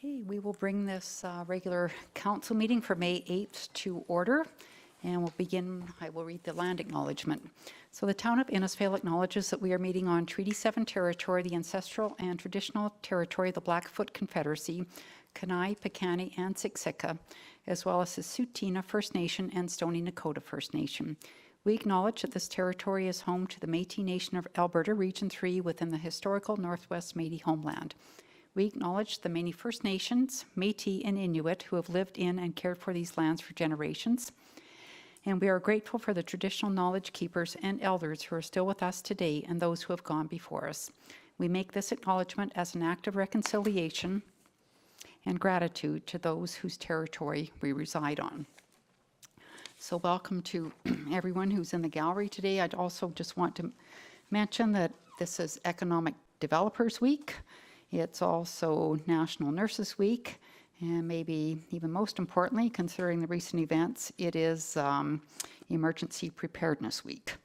Okay, we will bring this regular council meeting for May 8th to order, and we'll begin. I will read the land acknowledgement. So the town of Innisfail acknowledges that we are meeting on Treaty 7 territory, the ancestral and traditional territory of the Blackfoot Confederacy, Kainai, Piikani, and Siksika, as well as the Tsuut'ina First Nation and Stoney Nakoda First Nation. We acknowledge that this territory is home to the Métis Nation of Alberta, Region 3, within the historical Northwest Métis homeland. We acknowledge the many First Nations, Métis, and Inuit who have lived in and cared for these lands for generations. And we are grateful for the traditional knowledge keepers and elders who are still with us today and those who have gone before us. We make this acknowledgement as an act of reconciliation and gratitude to those whose territory we reside on. So welcome to everyone who's in the gallery today. I'd also just want to mention that this is Economic Developers Week. It's also National Nurses Week, and maybe even most importantly, considering the recent events, it is Emergency Preparedness Week.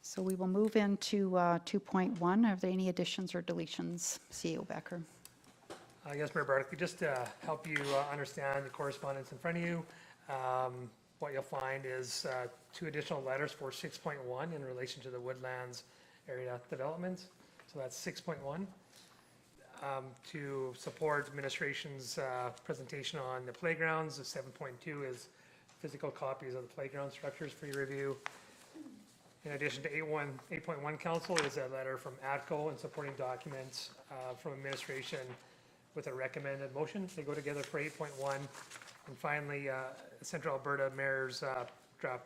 So we will move into 2.1. Are there any additions or deletions? CEO Becker. Yes, Mayor Bartley, just to help you understand the correspondence in front of you, what you'll find is 2 additional letters for 6.1 in relation to the Woodlands area developments. So that's 6.1. To support administration's presentation on the playgrounds, the 7.2 is physical copies of the playground structures for your review. In addition to 8.1 council is a letter from ATCO and supporting documents from administration with a recommended motion. They go together for 8.1. And finally, Central Alberta Mayor's draft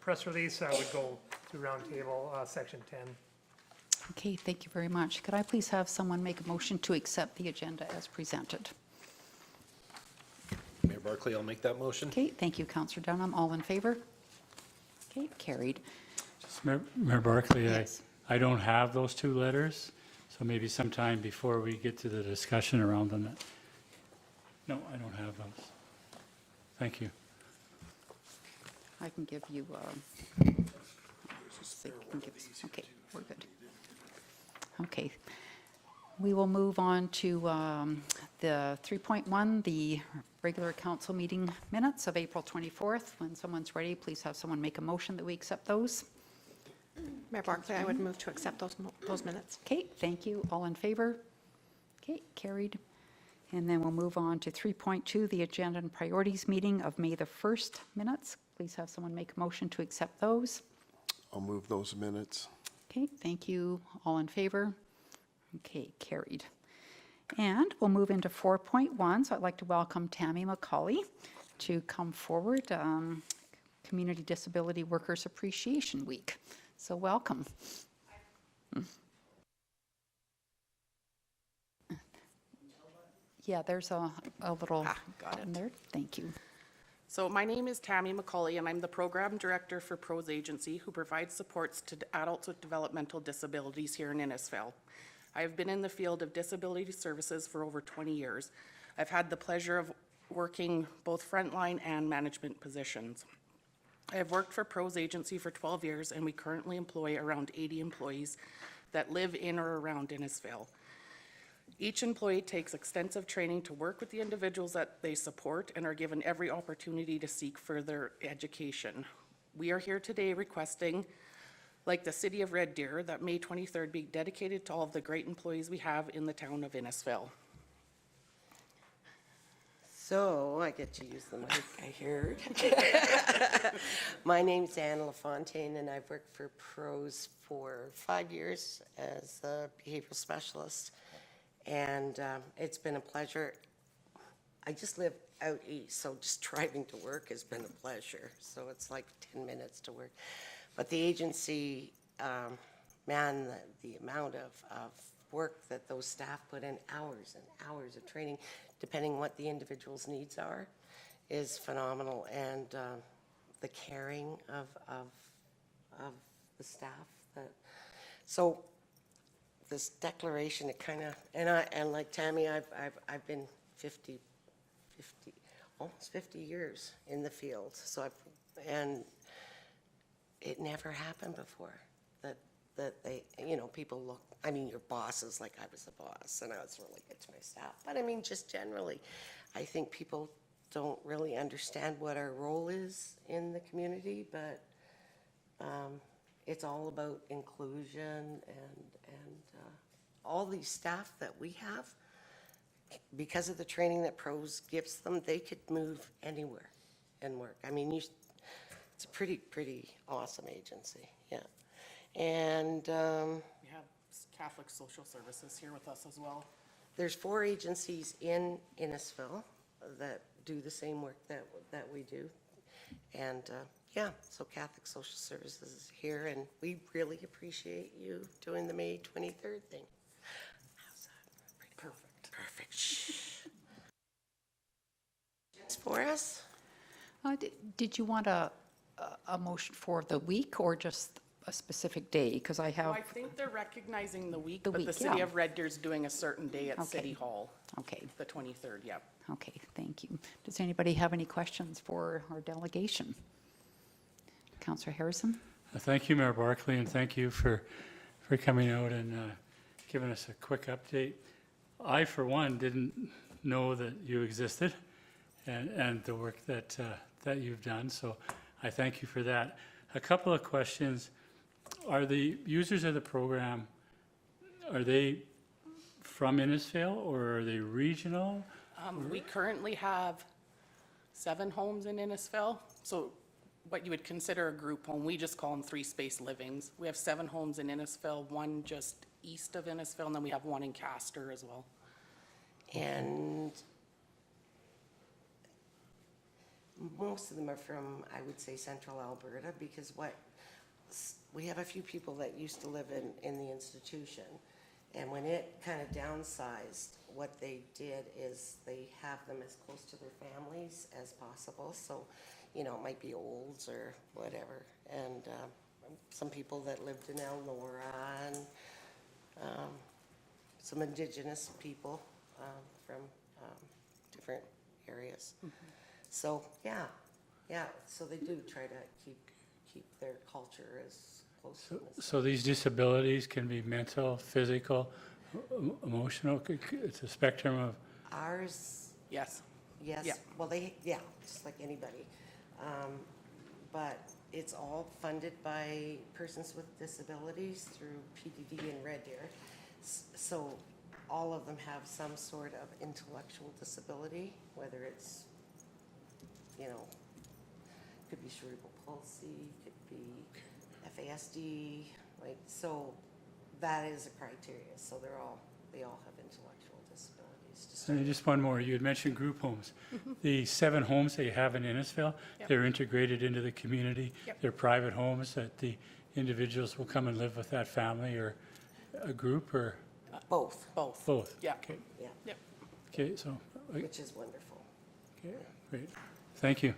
press release would go to roundtable section 10. Okay, thank you very much. Could I please have someone make a motion to accept the agenda as presented? Mayor Barkley, I'll make that motion. Okay, thank you, Councillor Dunham. All in favor? Okay, carried. Just Mayor Barkley, Yes. I don't have those 2 letters, so maybe sometime before we get to the discussion around them. No, I don't have those. Thank you. I can give you, okay, we're good. Okay, we will move on to the 3.1, the regular council meeting minutes of April 24th. When someone's ready, please have someone make a motion that we accept those. Mayor Barkley, I would move to accept those minutes. Okay, thank you. All in favor? Okay, carried. And then we'll move on to 3.2, the agenda and priorities meeting of May the 1st minutes. Please have someone make a motion to accept those. I'll move those minutes. Okay, thank you. All in favor? Okay, carried. And we'll move into 4.1. So I'd like to welcome Tammy McAuley to come forward. Community Disability Workers Appreciation Week. So welcome. Yeah, there's a little got it. there. Thank you. So my name is Tammy McAuley, and I'm the Program Director for PROS Agency, who provides supports to adults with developmental disabilities here in Innisfail. I have been in the field of disability services for over 20 years. I've had the pleasure of working both frontline and management positions. I have worked for PROS Agency for 12 years, and we currently employ around 80 employees that live in or around Innisfail. Each employee takes extensive training to work with the individuals that they support and are given every opportunity to seek further education. We are here today requesting, like the City of Red Deer, that May 23rd be dedicated to all of the great employees we have in the town of Innisfail. So I get to use the mic, I heard. My name's Anne LaFontaine, and I've worked for PROS for 5 years as a behavioral specialist. And it's been a pleasure. I just live out east, so just driving to work has been a pleasure. So it's like 10 minutes to work. But the agency, man, the amount of work that those staff put in, hours and hours of training, depending what the individual's needs are, is phenomenal. And the caring of the staff. So this declaration, it kind of, and like Tammy, I've been almost 50 years in the field. So and it never happened before that that they, you know, people look, I mean, your boss is like I was a boss and I was really good to my staff. But I mean, just generally, I think people don't really understand what our role is in the community, but it's all about inclusion and all these staff that we have, because of the training that PROS gives them, they could move anywhere and work. I mean, it's a pretty awesome agency, yeah. And We have Catholic Social Services here with us as well. there's 4 agencies in Innisfil that do the same work that we do. And yeah, so Catholic Social Services is here, and we really appreciate you doing the May 23rd thing. How's that? Pretty perfect. Perfect. Shh. It's for us? Did you want a motion for the week or just a specific day? Because I Well, have, I think they're recognizing the week, The but the week, City yeah. of Red Deer's doing a certain day at Okay. City Hall, okay, the 23rd, yep. okay, thank you. Does anybody have any questions for our delegation? Councillor Harrison? Thank you, Mayor Barkley, and thank you for coming out and giving us a quick update. I, for one, didn't know that you existed and the work that you've done, so I thank you for that. A couple of questions. Are the users of the program, are they from Innisfail or are they regional? We currently have 7 homes in Innisfil, so what you would consider a group home, we just call them 3-space livings. We have 7 homes in Innisfil, 1 just east of Innisfil, and then we have 1 in Castor as well. And most of them are from, I would say, central Alberta, because we have a few people that used to live in the institution. And when it kind of downsized, what they did is they have them as close to their families as possible. So, you know, it might be Olds or whatever. And some people that lived in Elnora and some Indigenous people from different areas. So, yeah, so they do try to keep their culture as close to this. So these disabilities can be mental, physical, emotional, it's a spectrum of, Ours, Yes. yes, Yeah. well, just like anybody. But it's all funded by persons with disabilities through PDD and Red Deer. So all of them have some sort of intellectual disability, whether it's, you know, could be cerebral palsy, could be FASD, like, so that is a criteria. So they all have intellectual disabilities. to start and just one more, you had mentioned group homes. The 7 homes that you have in Innisfail, Yep. they're integrated into the community. Yep. They're private homes that the individuals will come and live with that family or a group or Both, Both. both? Yeah. Okay, yeah, Yep. okay, so, which is wonderful. okay, great. Thank you.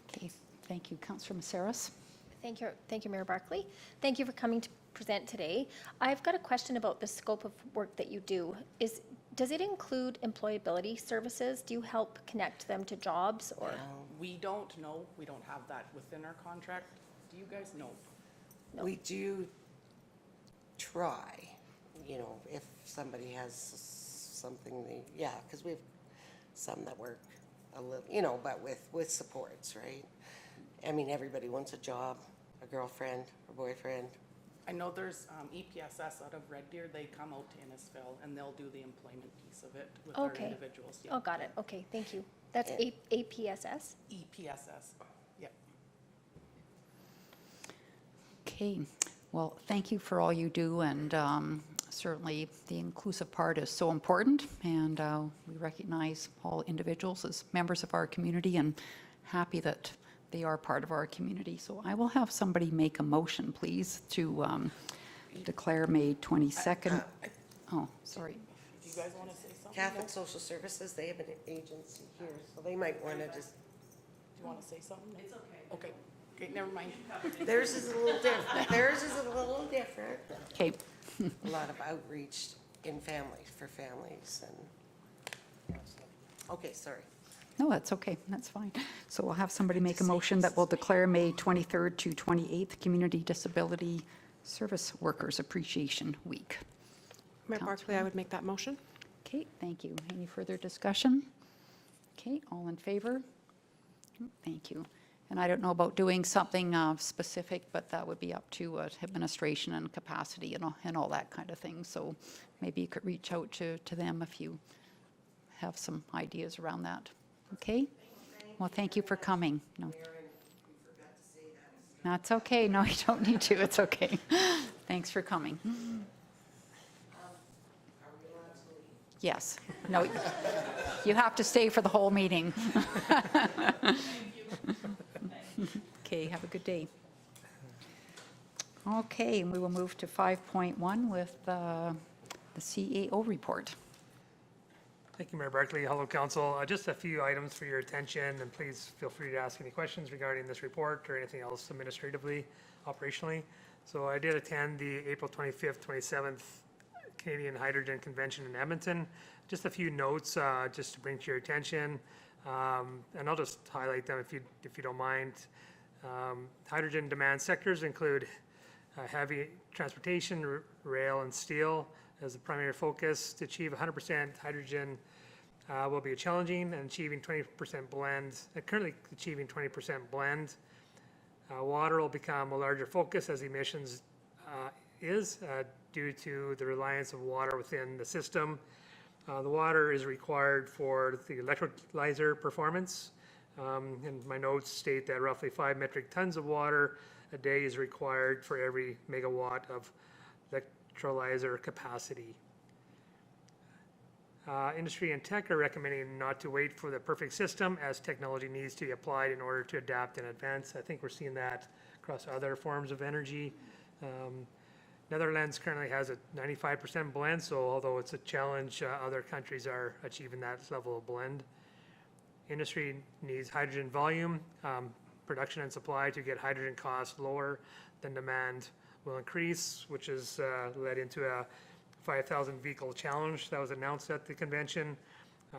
Okay, thank you. Councillor Maceras? Thank you, Mayor Barkley. Thank you for coming to present today. I've got a question about the scope of work that you do. Does it include employability services? Do you help connect them to jobs or? We don't know, we don't have that within our contract. Do you guys know? No. We do try, you know, if somebody has something, because we have some that work a little, you know, but with supports, right? I mean, everybody wants a job, a girlfriend, a boyfriend. I know there's EPSS out of Red Deer, they come out to Innisfil and they'll do the employment piece of it with our Okay. individuals. Oh, got it. Okay, thank you. That's APSS? EPSS, yep. Okay, well, thank you for all you do, and certainly the inclusive part is so important, and we recognize all individuals as members of our community and happy that they are part of our community. So I will have somebody make a motion, please, to declare May 22nd. Oh, sorry. Do you guys want to say something? Catholic Social Services, they have an agency here, so they might want to just, Do you want to say something? It's okay. Okay, never mind. theirs is a little different. Okay, A lot of outreach in families, for families and, okay, sorry. No, that's okay, that's fine. So we'll have somebody make a motion that will declare May 23rd to 28th Community Disability Service Workers Appreciation Week. Mayor Barkley, I would make that motion. Okay, thank you. Any further discussion? Okay, all in favor? Thank you. And I don't know about doing something specific, but that would be up to administration and capacity and all that kind of thing. So maybe you could reach out to them if you have some ideas around that. Okay? Well, thank you for coming. No. That's okay. No, you don't need to. It's okay. Thanks for coming. Yes. No, you have to stay for the whole meeting. Okay, have a good day. Okay, and we will move to 5.1 with the CAO report. Thank you, Mayor Barkley. Hello, Council. Just a few items for your attention, and please feel free to ask any questions regarding this report or anything else administratively, operationally. So I did attend the April 25th, 27th Canadian Hydrogen Convention in Edmonton. Just a few notes just to bring to your attention, and I'll just highlight them if you don't mind. Hydrogen demand sectors include heavy transportation, rail, and steel as the primary focus. To achieve 100% hydrogen will be challenging, and achieving 20% blend, currently achieving 20% blend. Water will become a larger focus as emissions is due to the reliance of water within the system. The water is required for the electrolyzer performance. And my notes state that roughly 5 metric tons of water a day is required for every megawatt of electrolyzer capacity. Industry and tech are recommending not to wait for the perfect system, as technology needs to be applied in order to adapt and advance. I think we're seeing that across other forms of energy. Netherlands currently has a 95% blend, so although it's a challenge, other countries are achieving that level of blend. Industry needs hydrogen volume, production and supply to get hydrogen costs lower than demand will increase, which has led into a 5,000 vehicle challenge that was announced at the convention,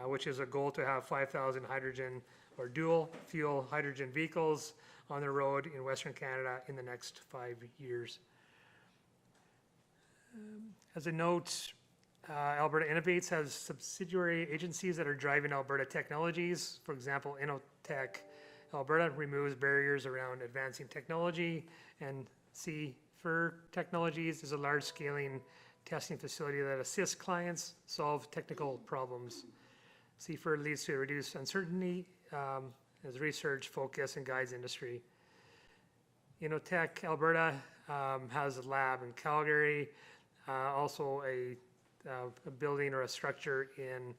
which is a goal to have 5,000 hydrogen or dual fuel hydrogen vehicles on the road in Western Canada in the next 5 years. As a note, Alberta Innovates has subsidiary agencies that are driving Alberta technologies. For example, Innotech Alberta removes barriers around advancing technology, and CFIR Technologies is a large-scaling testing facility that assists clients solve technical problems. CFIR leads to reduced uncertainty as research focus and guides industry. Innotech Alberta has a lab in Calgary, also a building or a structure in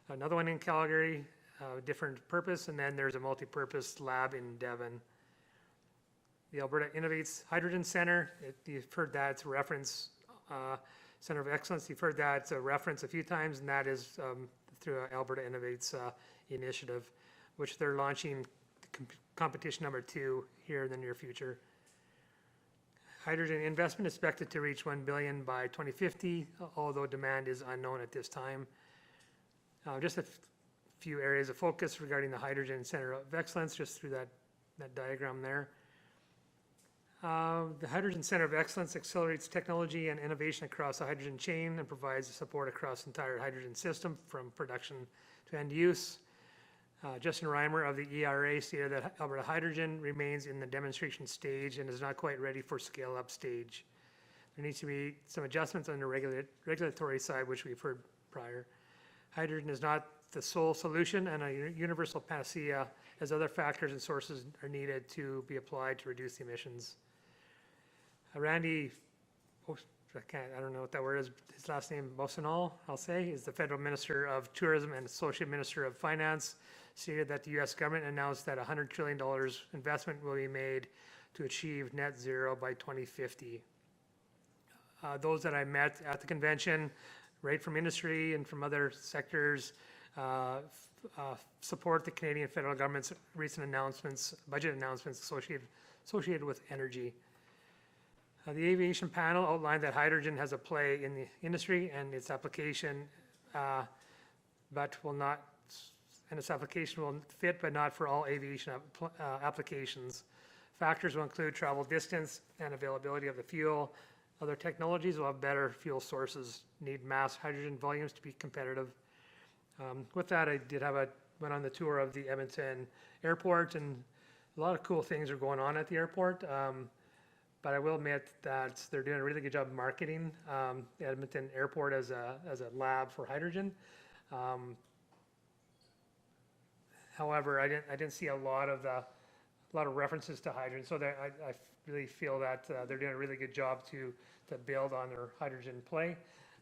another one in Calgary, different purpose, and then there's a multi-purpose lab in Devon. The Alberta Innovates Hydrogen Center, you've heard that, it's a reference, Center of Excellence, you've heard that, it's a reference a few times, and that is through Alberta Innovates initiative, which they're launching competition number 2 here in the near future. Hydrogen investment is expected to reach $1 billion by 2050, although demand is unknown at this time. Just a few areas of focus regarding the Hydrogen Center of Excellence, just through that diagram there. The Hydrogen Center of Excellence accelerates technology and innovation across the hydrogen chain and provides support across the entire hydrogen system from production to end use. Justin Reimer of the ERA stated that Alberta Hydrogen remains in the demonstration stage and is not quite ready for scale-up stage. There needs to be some adjustments on the regulatory side, which we've heard prior. Hydrogen is not the sole solution and a universal panacea, as other factors and sources are needed to be applied to reduce the emissions. Randy, I don't know what that word is, his last name, Bosanal, I'll say, is the Federal Minister of Tourism and Associate Minister of Finance, stated that the U.S. government announced that $100 trillion investment will be made to achieve net zero by 2050. Those that I met at the convention, right from industry and from other sectors, support the Canadian federal government's recent announcements, budget announcements associated with energy. The aviation panel outlined that hydrogen has a play in the industry and its application, but will not and its application will fit but not for all aviation applications. Factors will include travel distance and availability of the fuel. Other technologies will have better fuel sources, need mass hydrogen volumes to be competitive. With that, I went on the tour of the Edmonton airport, and a lot of cool things are going on at the airport. But I will admit that they're doing a really good job marketing the Edmonton airport as a lab for hydrogen. However, I didn't see a lot of references to hydrogen, so I really feel that they're doing a really good job to build on their hydrogen play.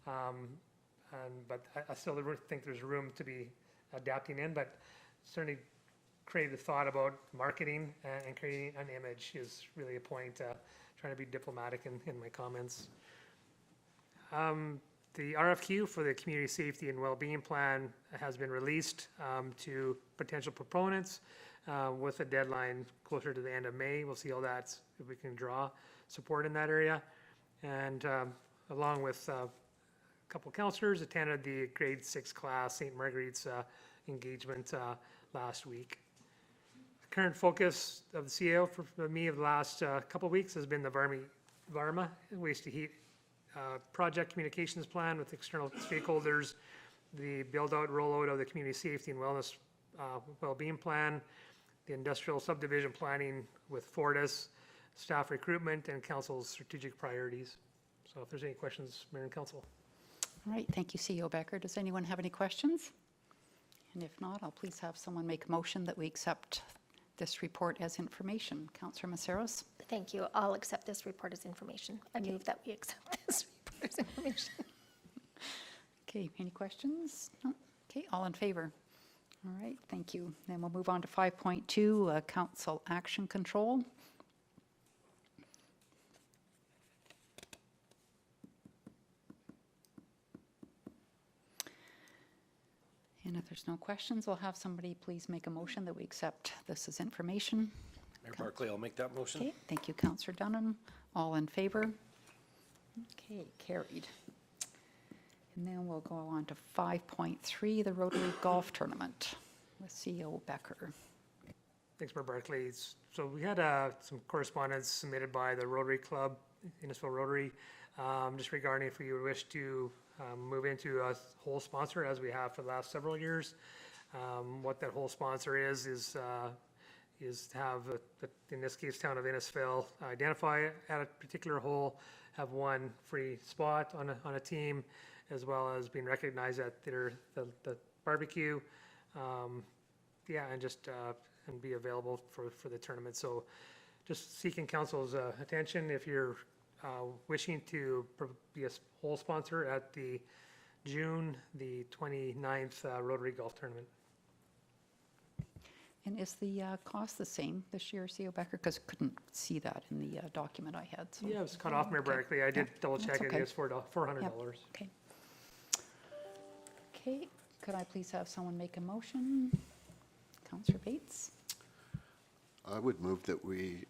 But I still think there's room to be adapting in, but certainly creative thought about marketing and creating an image is really a point, trying to be diplomatic in my comments. The RFQ for the Community Safety and Wellbeing Plan has been released to potential proponents with a deadline closer to the end of May. We'll see how if we can draw support in that area. And along with a couple councillors, attended the grade 6 class St. Marguerite's engagement last week. The current focus of the CAO for me of the last couple of weeks has been the Varma waste to heat project communications plan with external stakeholders, the build-out, rollout of the community safety and wellness well-being plan, the industrial subdivision planning with Fortis, staff recruitment, and council's strategic priorities. So if there's any questions, Mayor and Council. All right, thank you, CEO Becker. Does anyone have any questions? And if not, I'll please have someone make a motion that we accept this report as information. Councillor Maceros? Thank you. I'll accept this report as information. I move that we accept this report as information. Okay, any questions? No? Okay, all in favor? All right, thank you. Then we'll move on to 5.2, Council Action Control. And if there's no questions, we'll have somebody please make a motion that we accept this as information. Mayor Barclay, I'll make that motion. Okay, thank you, Councillor Dunham. All in favor? Okay, carried. And then we'll go on to 5.3, the Rotary Golf Tournament with CEO Becker. Thanks, Mayor Barclay. So we had some correspondence submitted by the Rotary Club, Municipal Rotary, just regarding if we wish to move into a whole sponsor as we have for the last several years. What that whole sponsor is to have, in this case, town of Innisfail identify at a particular hole, have one free spot on a team, as well as being recognized at the barbecue. And just and be available for the tournament. So just seeking council's attention if you're wishing to be a whole sponsor at the June the 29th Rotary Golf Tournament. And is the cost the same this year, CEO Becker? Because I couldn't see that in the document I had. So. Yeah, it was cut off, Mayor Barclay. I did double check it. okay. It's $400. Yep. Okay. Okay, could I please have someone make a motion? Councillor Bates? I would move that we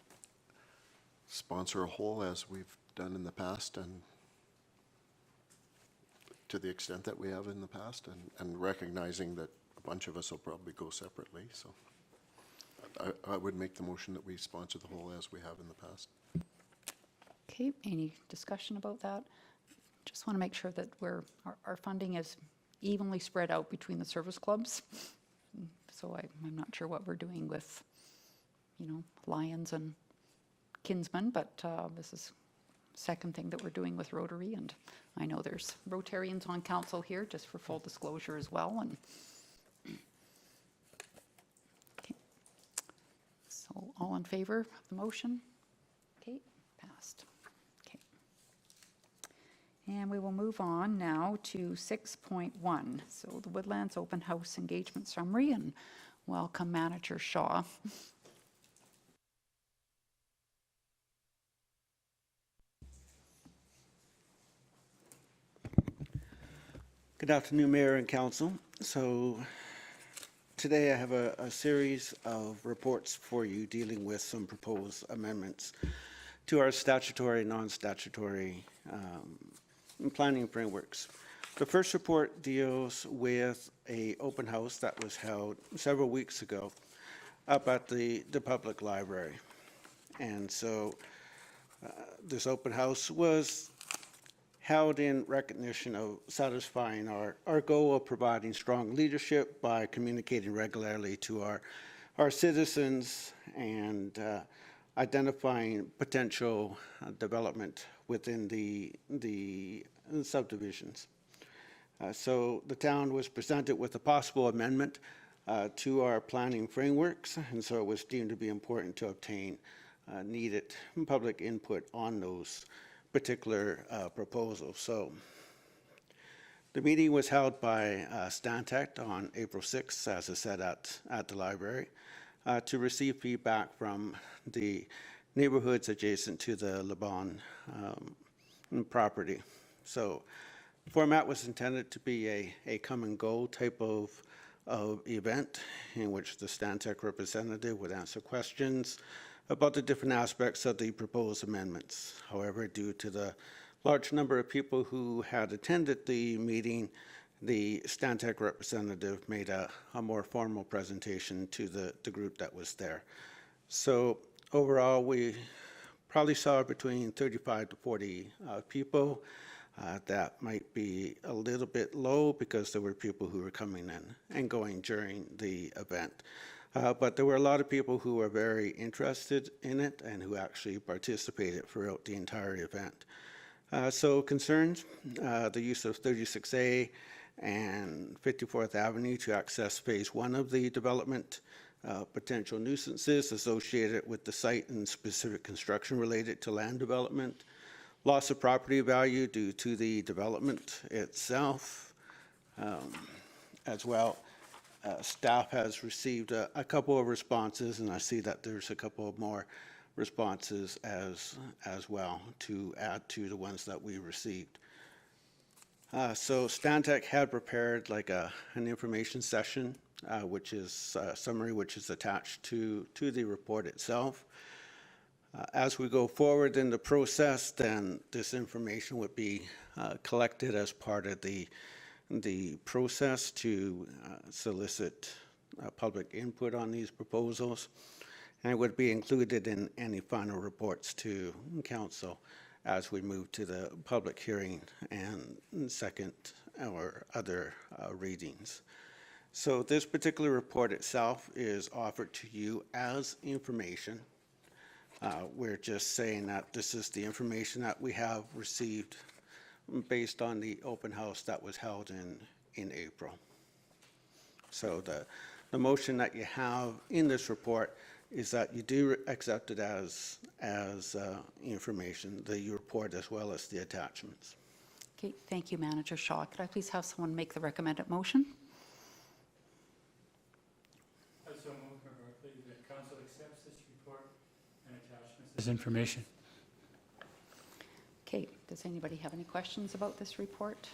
sponsor a hole as we've done in the past, and to the extent that we have in the past, and recognizing that a bunch of us will probably go separately. So I would make the motion that we sponsor the hole as we have in the past. Okay, any discussion about that? Just want to make sure that our funding is evenly spread out between the service clubs. So I'm not sure what we're doing with, Lions and Kinsmen, but this is second thing that we're doing with Rotary, and I know there's Rotarians on council here, just for full disclosure as well. And okay, so all in favor of the motion? Okay, passed. Okay, and we will move on now to 6.1. So the Woodlands Open House Engagement Summary, and welcome Manager Shaw. Good afternoon, Mayor and Council. So today I have a series of reports for you dealing with some proposed amendments to our statutory, non-statutory planning frameworks. The first report deals with a open house that was held several weeks ago up at the public library. And so this open house was held in recognition of satisfying our goal of providing strong leadership by communicating regularly to our citizens and identifying potential development within the subdivisions. So the town was presented with a possible amendment to our planning frameworks, and so it was deemed to be important to obtain needed public input on those particular proposals. So the meeting was held by Stantec on April 6th, as I said, at the library, to receive feedback from the neighborhoods adjacent to the Laban property. So the format was intended to be a come and go type of event in which the Stantec representative would answer questions about the different aspects of the proposed amendments. However, due to the large number of people who had attended the meeting, the Stantec representative made a more formal presentation to the group that was there. So overall, we probably saw between 35 to 40 people. That might be a little bit low because there were people who were coming in and going during the event. But there were a lot of people who were very interested in it and who actually participated throughout the entire event. So concerns, the use of 36A and 54th Avenue to access phase 1 of the development, potential nuisances associated with the site and specific construction related to land development, loss of property value due to the development itself, as well. Staff has received a couple of responses, and I see that there's a couple of more responses as well to add to the ones that we received. So Stantec had prepared like an information session, which is a summary, which is attached to the report itself. As we go forward in the process, then this information would be collected as part of the process to solicit public input on these proposals, and it would be included in any final reports to council as we move to the public hearing and second or other readings. So this particular report itself is offered to you as information. We're just saying that this is the information that we have received based on the open house that was held in April. So the motion that you have in this report is that you do accept it as information, the report as well as the attachments. Okay, thank you, Manager Shaw. Could I please have someone make the recommended motion? I so move, Mayor Barkley, that council accepts this report and attachments. This information. Okay, does anybody have any questions about this report?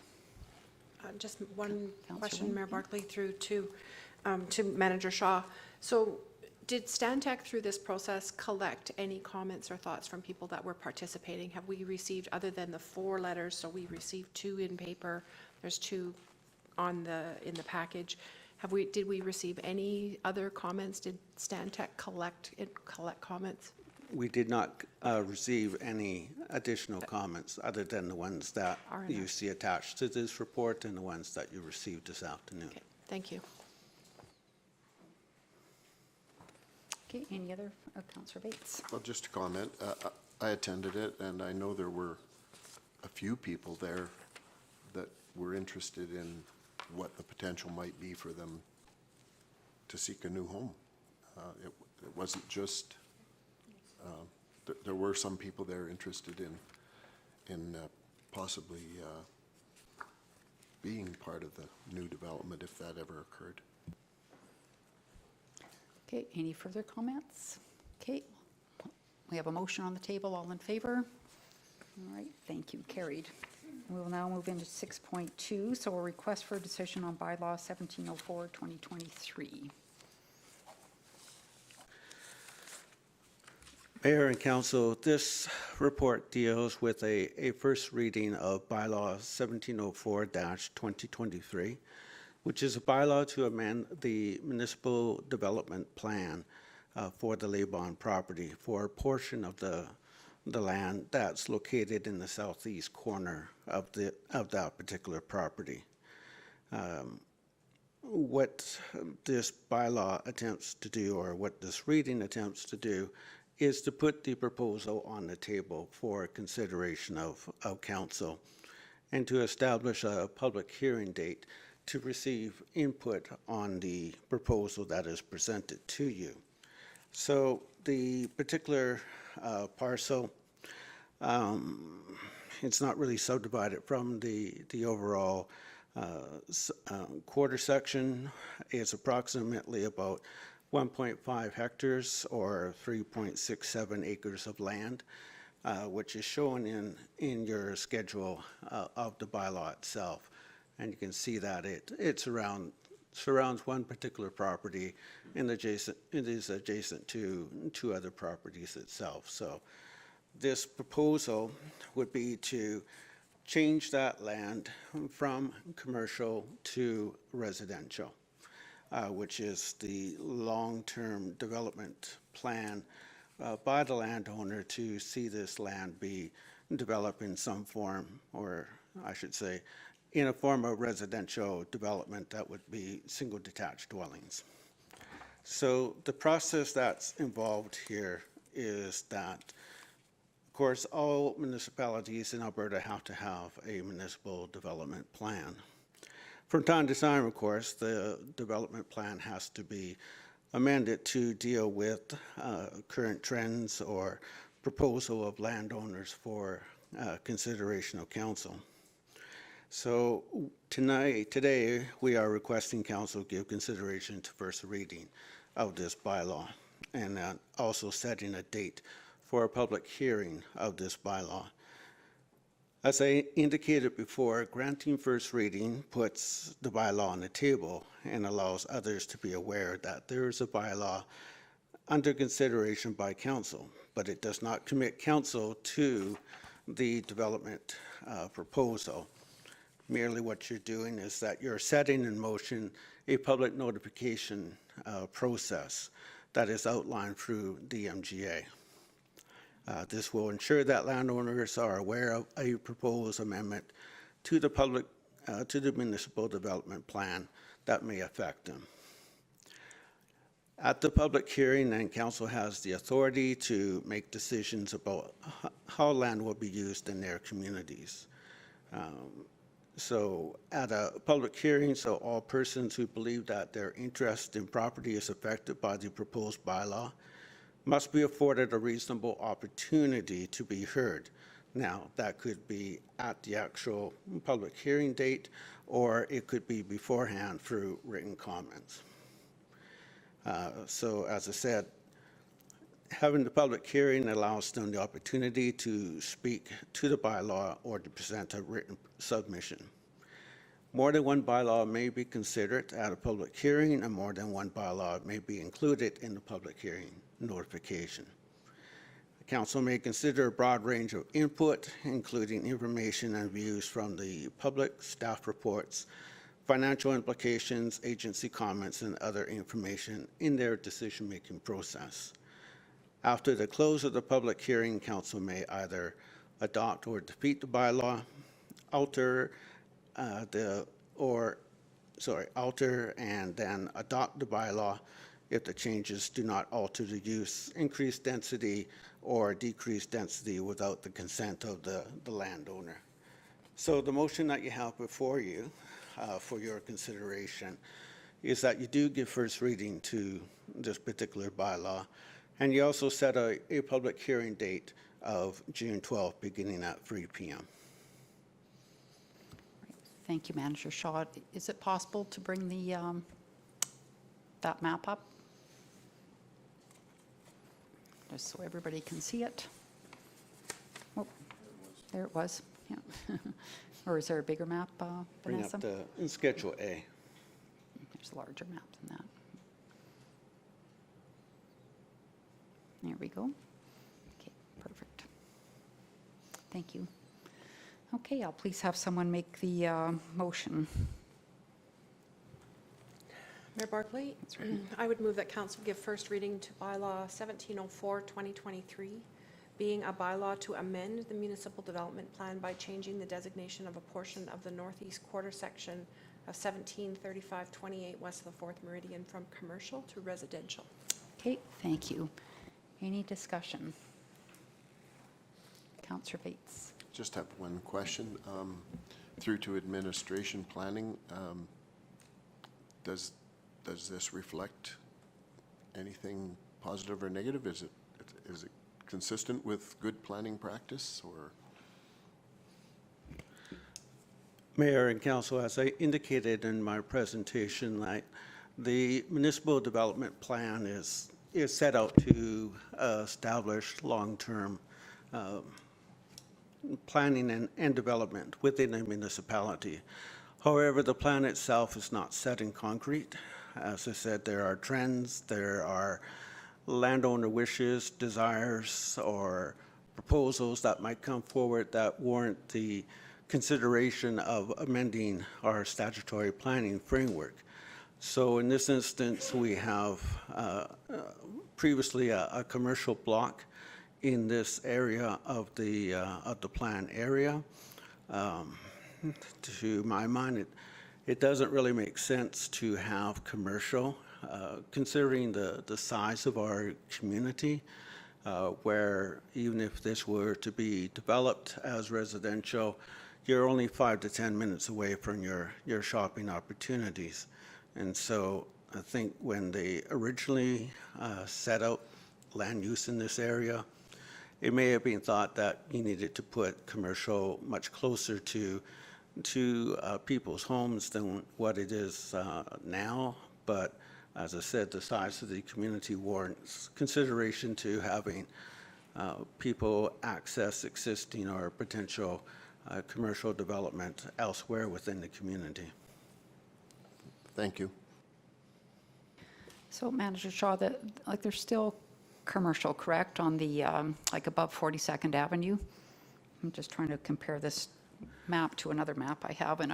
Just one Councillor question, Wynn, Mayor yeah. Barkley, through to Manager Shaw. So did Stantec through this process collect any comments or thoughts from people that were participating? Have we received, other than the 4 letters, so we received 2 in paper, there's 2 in the package. Did we receive any other comments? Did Stantec collect comments? We did not receive any additional comments other than the ones that Are you enough. see attached to this report and the ones that you received this afternoon. Okay, thank you. Okay, any other, Councillor Bates? Well, just a comment. I attended it, and I know there were a few people there that were interested in what the potential might be for them to seek a new home. It wasn't just, there were some people there interested in possibly being part of the new development if that ever occurred. Okay, any further comments? Okay, we have a motion on the table. All in favor? All right, thank you. Carried. We will now move into 6.2, so a request for a decision on bylaw 1704-2023. Mayor and council, this report deals with a first reading of Bylaw 1704-2023, which is a bylaw to amend the municipal development plan for the Laban property for a portion of the land that's located in the southeast corner of that particular property. What this bylaw attempts to do, or what this reading attempts to do, is to put the proposal on the table for consideration of council and to establish a public hearing date to receive input on the proposal that is presented to you. So the particular parcel, it's not really subdivided from the overall quarter section. Is approximately about 1.5 hectares or 3.67 acres of land, which is shown in your schedule of the bylaw itself. And you can see that it surrounds one particular property and it is adjacent to two other properties itself. So this proposal would be to change that land from commercial to residential, which is the long-term development plan by the landowner to see this land be developed in some form, or I should say, in a form of residential development that would be single detached dwellings. So the process that's involved here is that, of course, all municipalities in Alberta have to have a municipal development plan. From time to time, of course, the development plan has to be amended to deal with current trends or proposal of landowners for consideration of council. So today, we are requesting council give consideration to first reading of this bylaw and also setting a date for a public hearing of this bylaw. As I indicated before, granting first reading puts the bylaw on the table and allows others to be aware that there is a bylaw under consideration by council, but it does not commit council to the development proposal. Merely what you're doing is that you're setting in motion a public notification process that is outlined through DMGA. This will ensure that landowners are aware of a proposed amendment to the municipal development plan that may affect them. At the public hearing, then council has the authority to make decisions about how land will be used in their communities. So at a public hearing, so all persons who believe that their interest in property is affected by the proposed bylaw must be afforded a reasonable opportunity to be heard. Now, that could be at the actual public hearing date, or it could be beforehand through written comments. So as I said, having the public hearing allows them the opportunity to speak to the bylaw or to present a written submission. More than one bylaw may be considered at a public hearing, and more than one bylaw may be included in the public hearing notification. The council may consider a broad range of input, including information and views from the public, staff reports, financial implications, agency comments, and other information in their decision-making process. After the close of the public hearing, council may either adopt or defeat the bylaw, alter and then adopt the bylaw if the changes do not alter the use, increase density, or decrease density without the consent of the landowner. So the motion that you have before you for your consideration is that you do give first reading to this particular bylaw, and you also set a public hearing date of June 12th, beginning at 3 p.m. Thank you, Manager Shaw. Is it possible to bring the that map up? Just so everybody can see it. Oh, there it was. Yeah. Or is there a bigger map, Bring Vanessa? up in Schedule A. There's a larger map than that. There we go. Thank you. Okay, I'll please have someone make the motion. Mayor Barkley, I would move that council give first reading to bylaw 1704-2023, being a bylaw to amend the municipal development plan by changing the designation of a portion of the northeast quarter section of 1735-28 west of the 4th Meridian from commercial to residential. Okay, thank you. Any discussion? Councillor Bates. Just have one question. Through to administration planning, does this reflect anything positive or negative? Is it consistent with good planning practice, or? Mayor and council, as I indicated in my presentation, the municipal development plan is set out to establish long-term planning and development within a municipality. However, the plan itself is not set in concrete. As I said, there are trends, there are landowner wishes, desires, or proposals that might come forward that warrant the consideration of amending our statutory planning framework. So in this instance, we have previously a commercial block in this area of the plan area. To my mind, it doesn't really make sense to have commercial, considering the size of our community, where even if this were to be developed as residential, you're only 5 to 10 minutes away from your shopping opportunities. And so I think when they originally set out land use in this area, it may have been thought that you needed to put commercial much closer to people's homes than what it is now. But as I said, the size of the community warrants consideration to having people access existing or potential commercial development elsewhere within the community. Thank you. So Manager Shaw, there's still commercial, correct, on the, like above 42nd Avenue? I'm just trying to compare this map to another map I have in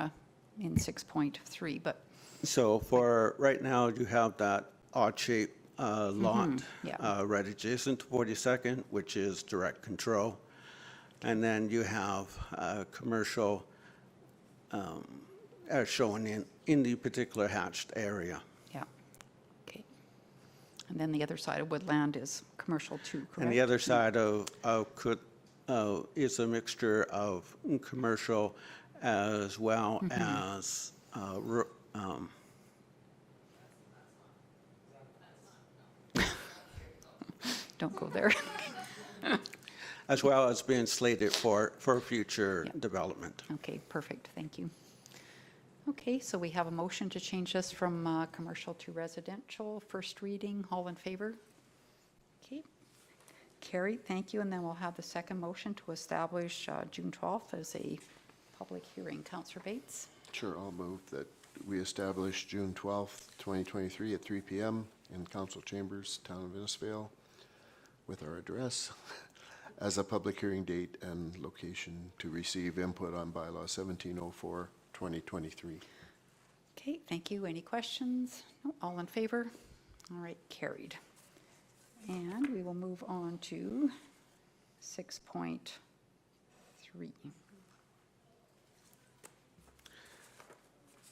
6.3, but. So for right now, you have that odd-shaped lot yeah. right adjacent to 42nd, which is direct control. And then you have commercial as shown in the particular hatched area. Yeah, okay. And then the other side of Woodland is commercial too, correct? And the other side is a mixture of commercial as well as Don't go there. as well as being slated for future development. Okay, perfect, thank you. Okay, so we have a motion to change this from commercial to residential. First reading, all in favor? Okay, carried, thank you. And then we'll have the second motion to establish June 12th as a public hearing. Councillor Bates? Sure, I'll move that we establish June 12th, 2023 at 3 p.m. in Council Chambers, Town of Innisfail, with our address as a public hearing date and location to receive input on Bylaw 1704, 2023. Okay, thank you. Any questions? No, all in favor? All right, carried. And we will move on to 6.3.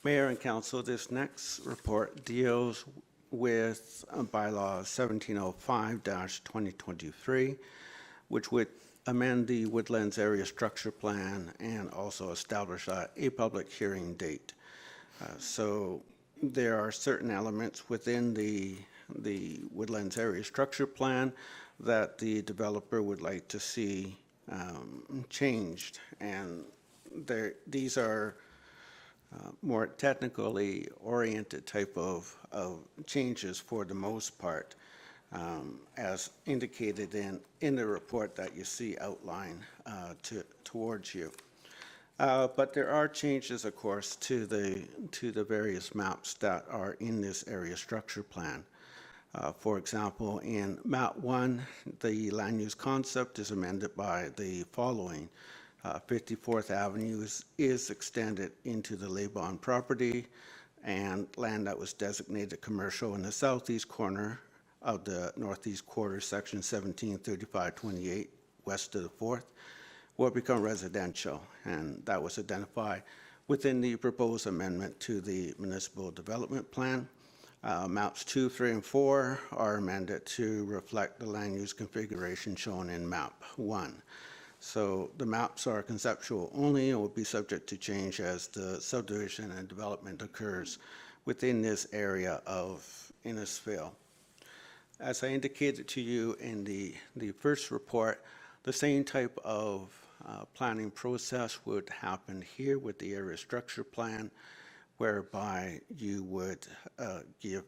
Mayor and Council, this next report deals with Bylaw 1705-2023, which would amend the Woodlands Area Structure Plan and also establish a public hearing date. So there are certain elements within the Woodlands Area Structure Plan that the developer would like to see changed, and these are more technically oriented type of changes for the most part, as indicated in the report that you see outlined towards you. But there are changes, of course, to the various maps that are in this area structure plan. For example, in map 1, the land use concept is amended by the following. 54th Avenue is extended into the Laybon property, and land that was designated commercial in the southeast corner of the northeast quarter, section 173528, west of the 4th, will become residential, and that was identified within the proposed amendment to the Municipal Development Plan. Maps 2, 3, and 4 are amended to reflect the land use configuration shown in map 1. So the maps are conceptual only and will be subject to change as the subdivision and development occurs within this area of Innisfail. As I indicated to you in the first report, the same type of planning process would happen here with the area structure plan, whereby you would give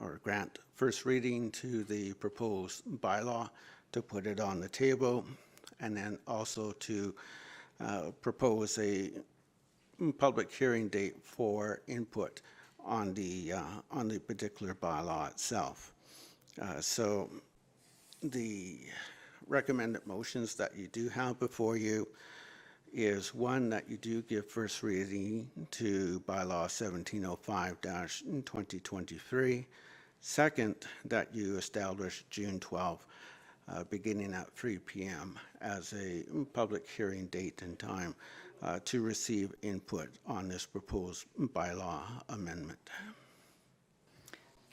or grant first reading to the proposed bylaw to put it on the table, and then also to propose a public hearing date for input on the particular bylaw itself. So the recommended motions that you do have before you is, one, that you do give first reading to bylaw 1705-2023. Second, that you establish June 12th, beginning at 3 p.m. as a public hearing date and time to receive input on this proposed bylaw amendment.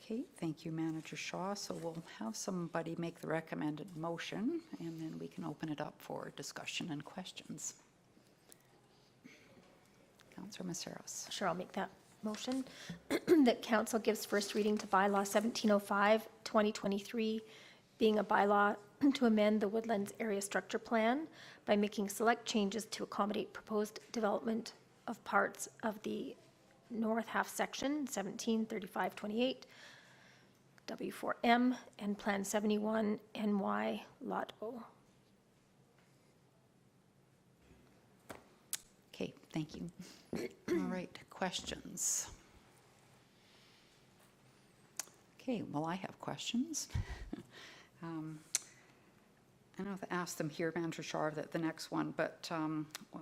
Okay, thank you, Manager Shaw. So we'll have somebody make the recommended motion, and then we can open it up for discussion and questions. Councillor Maceros. Sure, I'll make that motion. That council gives first reading to bylaw 1705-2023, being a bylaw to amend the Woodlands area structure plan by making select changes to accommodate proposed development of parts of the north half section 173528 W4M and Plan 71 NY Lot O. Okay, thank you. All right, questions? Okay, well, I have questions. I know I've asked them here, Manager Shaw, that the next one, but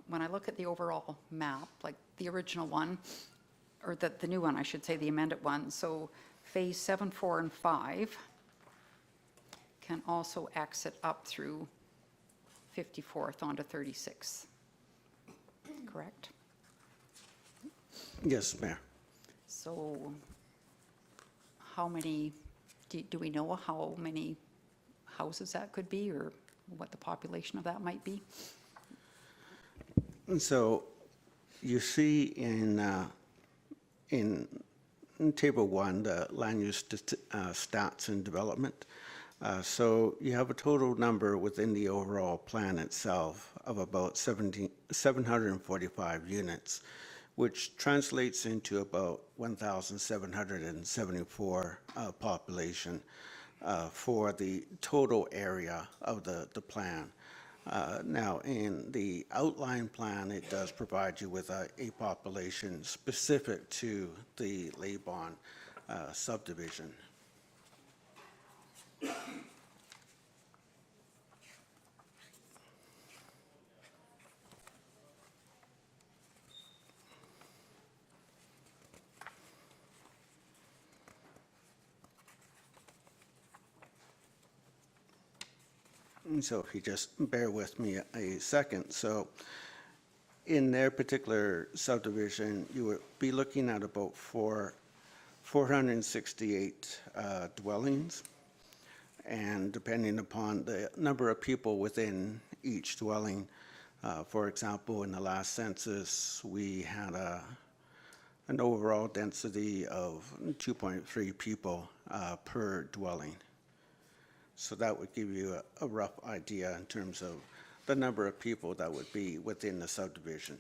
when I look at the overall map, like the original one, or the new one, I should say, the amended one, so phase 7, 4, and 5 can also exit up through 54th onto 36th, correct? Yes, Mayor. So how many, do we know how many houses that could be, or what the population of that might be? And so you see in Table 1, the land use stats and development. So you have a total number within the overall plan itself of about 745 units, which translates into about 1,774 population for the total area of the plan. Now, in the outline plan, it does provide you with a population specific to the Laybon subdivision. And so if you just bear with me a second. So in their particular subdivision, you would be looking at about 468 dwellings. And depending upon the number of people within each dwelling, for example, in the last census, we had an overall density of 2.3 people per dwelling. So that would give you a rough idea in terms of the number of people that would be within the subdivision.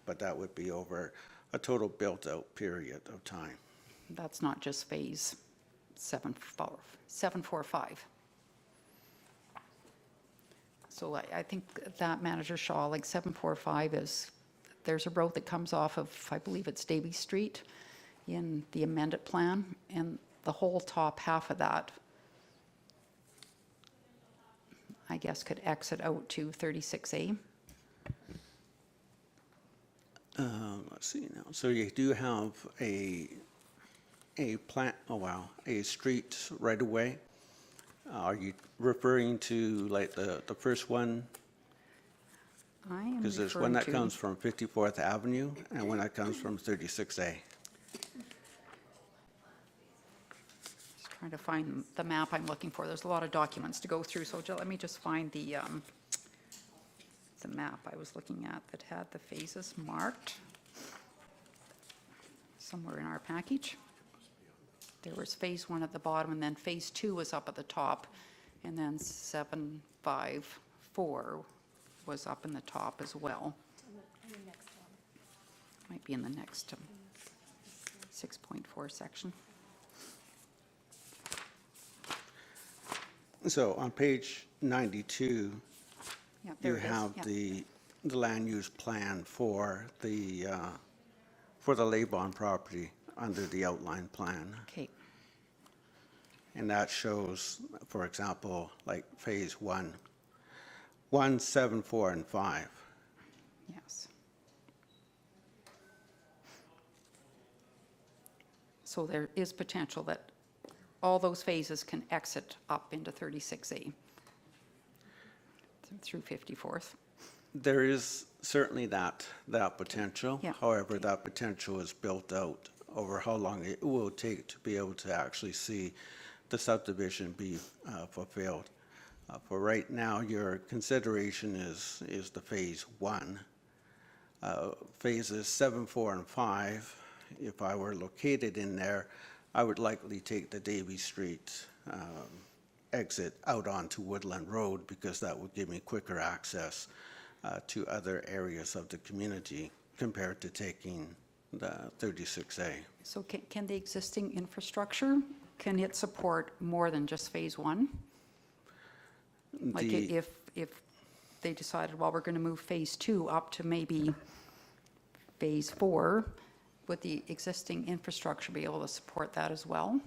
But that would be over a total built-out period of time. That's not just phase 745. So I think that, Manager Shaw, like 745 is, there's a road that comes off of, I believe it's Davie Street in the amended plan, and the whole top half of that, I guess, could exit out to 36A. Let's see now. So you do have a street right away. Are you referring to like the first one? I am Because there's one referring that to, comes from 54th Avenue and one that comes from 36A. just trying to find the map I'm looking for. There's a lot of documents to go through, so let me just find the map I was looking at that had the phases marked somewhere in our package. There was phase 1 at the bottom, and then phase 2 was up at the top, and then 754 was up in the top as well. Might be in the next 6.4 section. So on page 92, Yeah, there you it is. have Yeah. the land use plan for the Laybon property under the outline plan. Okay, And that shows, for example, like phase 1, 7, 4, and 5. yes. So there is potential that all those phases can exit up into 36A through 54th. There is certainly that potential. Yeah. However, that potential is built out over how long it will take to be able to actually see the subdivision be fulfilled. For right now, your consideration is the phase 1. Phases 7, 4, and 5, if I were located in there, I would likely take the Davie Street exit out onto Woodland Road because that would give me quicker access to other areas of the community compared to taking the 36A. So can the existing infrastructure, can it support more than just phase 1? Like The- if they decided, well, we're going to move phase 2 up to maybe phase 4, would the existing infrastructure be able to support that as well?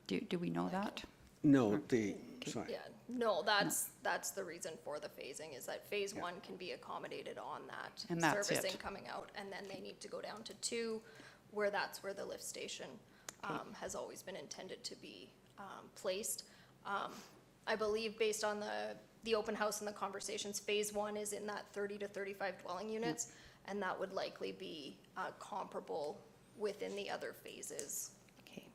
Do we know that? No, sorry. Yeah, no, that's the reason for the phasing, is that phase 1 can be accommodated on that And that's servicing it. coming out, and then they need to go down to 2, where that's where the lift station has always been intended to be placed. I believe based on the open house and the conversations, phase 1 is in that 30 to 35 dwelling units, and that would likely be comparable within the other phases. Okay.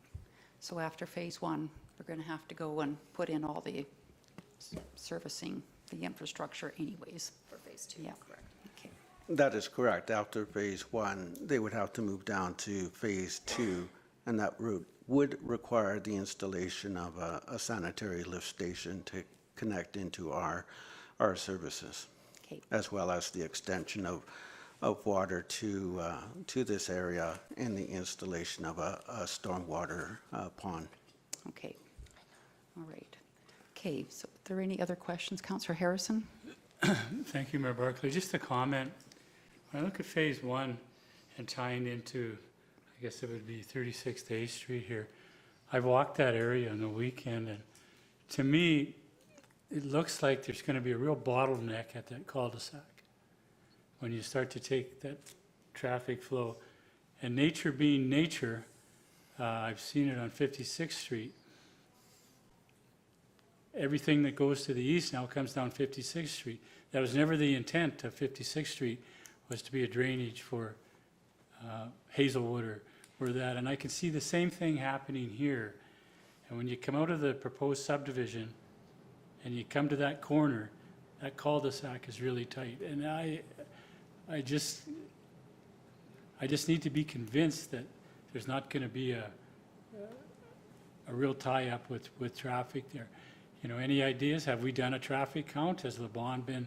So after phase 1, we're going to have to go and put in all the servicing, the infrastructure anyways. For phase 2, Yeah. correct. Okay. That is correct. After phase 1, they would have to move down to phase 2, and that route would require the installation of a sanitary lift station to connect into our services, Okay. as well as the extension of water to this area and the installation of a stormwater pond. Okay. All right. Okay, so are there any other questions? Councillor Harrison? Thank you, Mayor Barclay. Just a comment. When I look at phase 1 and tying into, I guess it would be 36th A Street here, I've walked that area on the weekend, and to me, it looks like there's going to be a real bottleneck at that cul-de-sac when you start to take that traffic flow. And nature being nature, I've seen it on 56th Street. Everything that goes to the east now comes down 56th Street. That was never the intent of 56th Street, was to be a drainage for Hazelwood or that. And I can see the same thing happening here. And when you come out of the proposed subdivision and you come to that corner, that cul-de-sac is really tight. And I just need to be convinced that there's not going to be a real tie-up with traffic there. You know, any ideas? Have we done a traffic count? Has the bond been,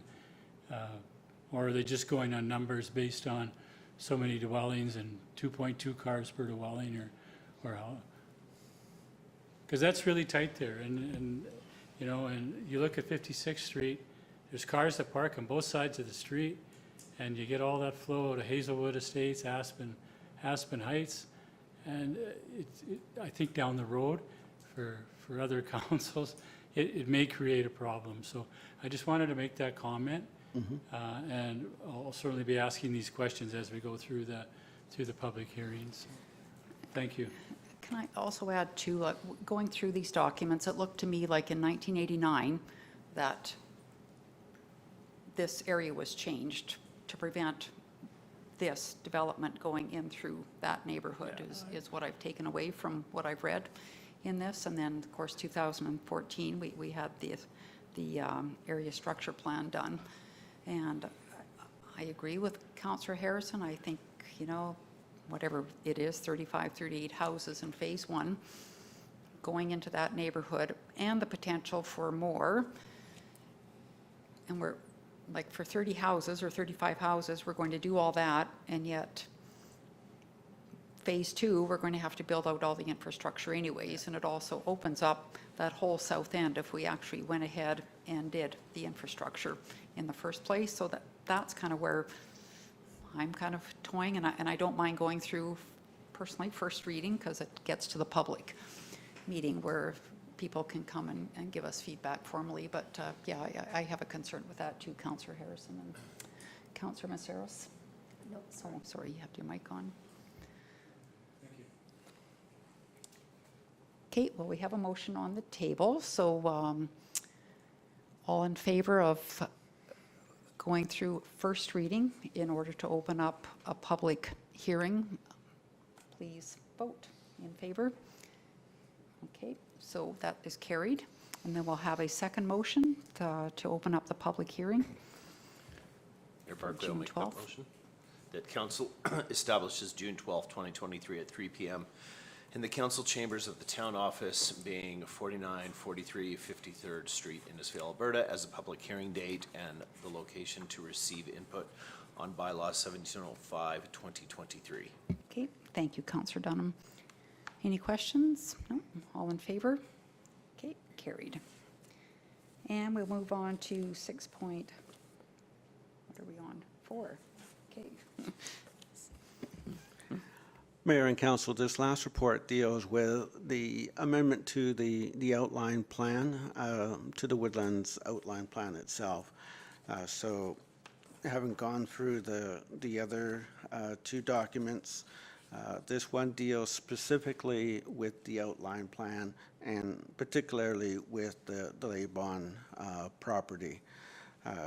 or are they just going on numbers based on so many dwellings and 2.2 cars per dwelling, or how? Because that's really tight there, and you know, and you look at 56th Street, there's cars that park on both sides of the street, and you get all that flow to Hazelwood Estates, Aspen Heights, and I think down the road for other councils, it may create a problem. So I just wanted to make that comment. And I'll certainly be asking these questions as we go through the public hearings. Thank you. Can I also add to, going through these documents, it looked to me like in 1989 that this area was changed to prevent this development going in through that neighborhood is what I've taken away from what I've read in this. And then, of course, 2014, we had the area structure plan done. And I agree with Councillor Harrison. I think, you know, whatever it is, 35, 38 houses in phase one, going into that neighborhood and the potential for more. And we're, like for 30 houses or 35 houses, we're going to do all that, and yet phase two, we're going to have to build out all the infrastructure anyways, and it also opens up that whole south end if we actually went ahead and did the infrastructure in the first place. So that's kind of where I'm kind of toying, and I don't mind going through personally first reading because it gets to the public meeting where people can come and give us feedback formally. But yeah, I have a concern with that too, Councillor Harrison and Councillor Maceros. No, Oh, sorry, you have your mic on. Okay, well, we have a motion on the table. So all in favor of going through first reading in order to open up a public hearing, please vote in favor. Okay, so that is carried. And then we'll have a second motion to open up the public hearing. Mayor Barclay will June make that 12th. motion. That council establishes June 12th, 2023 at 3 p.m. in the council chambers of the town office being 4943 53rd Street, Innisfail, Alberta, as a public hearing date and the location to receive input on Bylaw 1705, 2023. Okay, thank you, Councillor Dunham. Any questions? No? All in favor? Okay, carried. And we'll move on to 6 point, what are we on? 4. Okay. Mayor and Council, this last report deals with the amendment to the outline plan, to the Woodlands outline plan itself. So having gone through the other two documents, this one deals specifically with the outline plan and particularly with the Laybon property.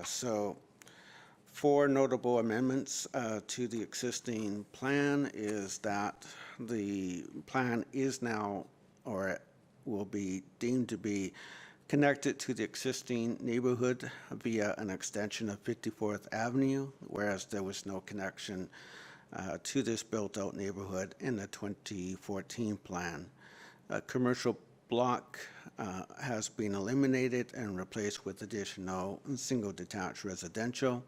So 4 notable amendments to the existing plan is that the plan is now, or it will be deemed to be, connected to the existing neighborhood via an extension of 54th Avenue, whereas there was no connection to this built-out neighborhood in the 2014 plan. A commercial block has been eliminated and replaced with additional single detached residential.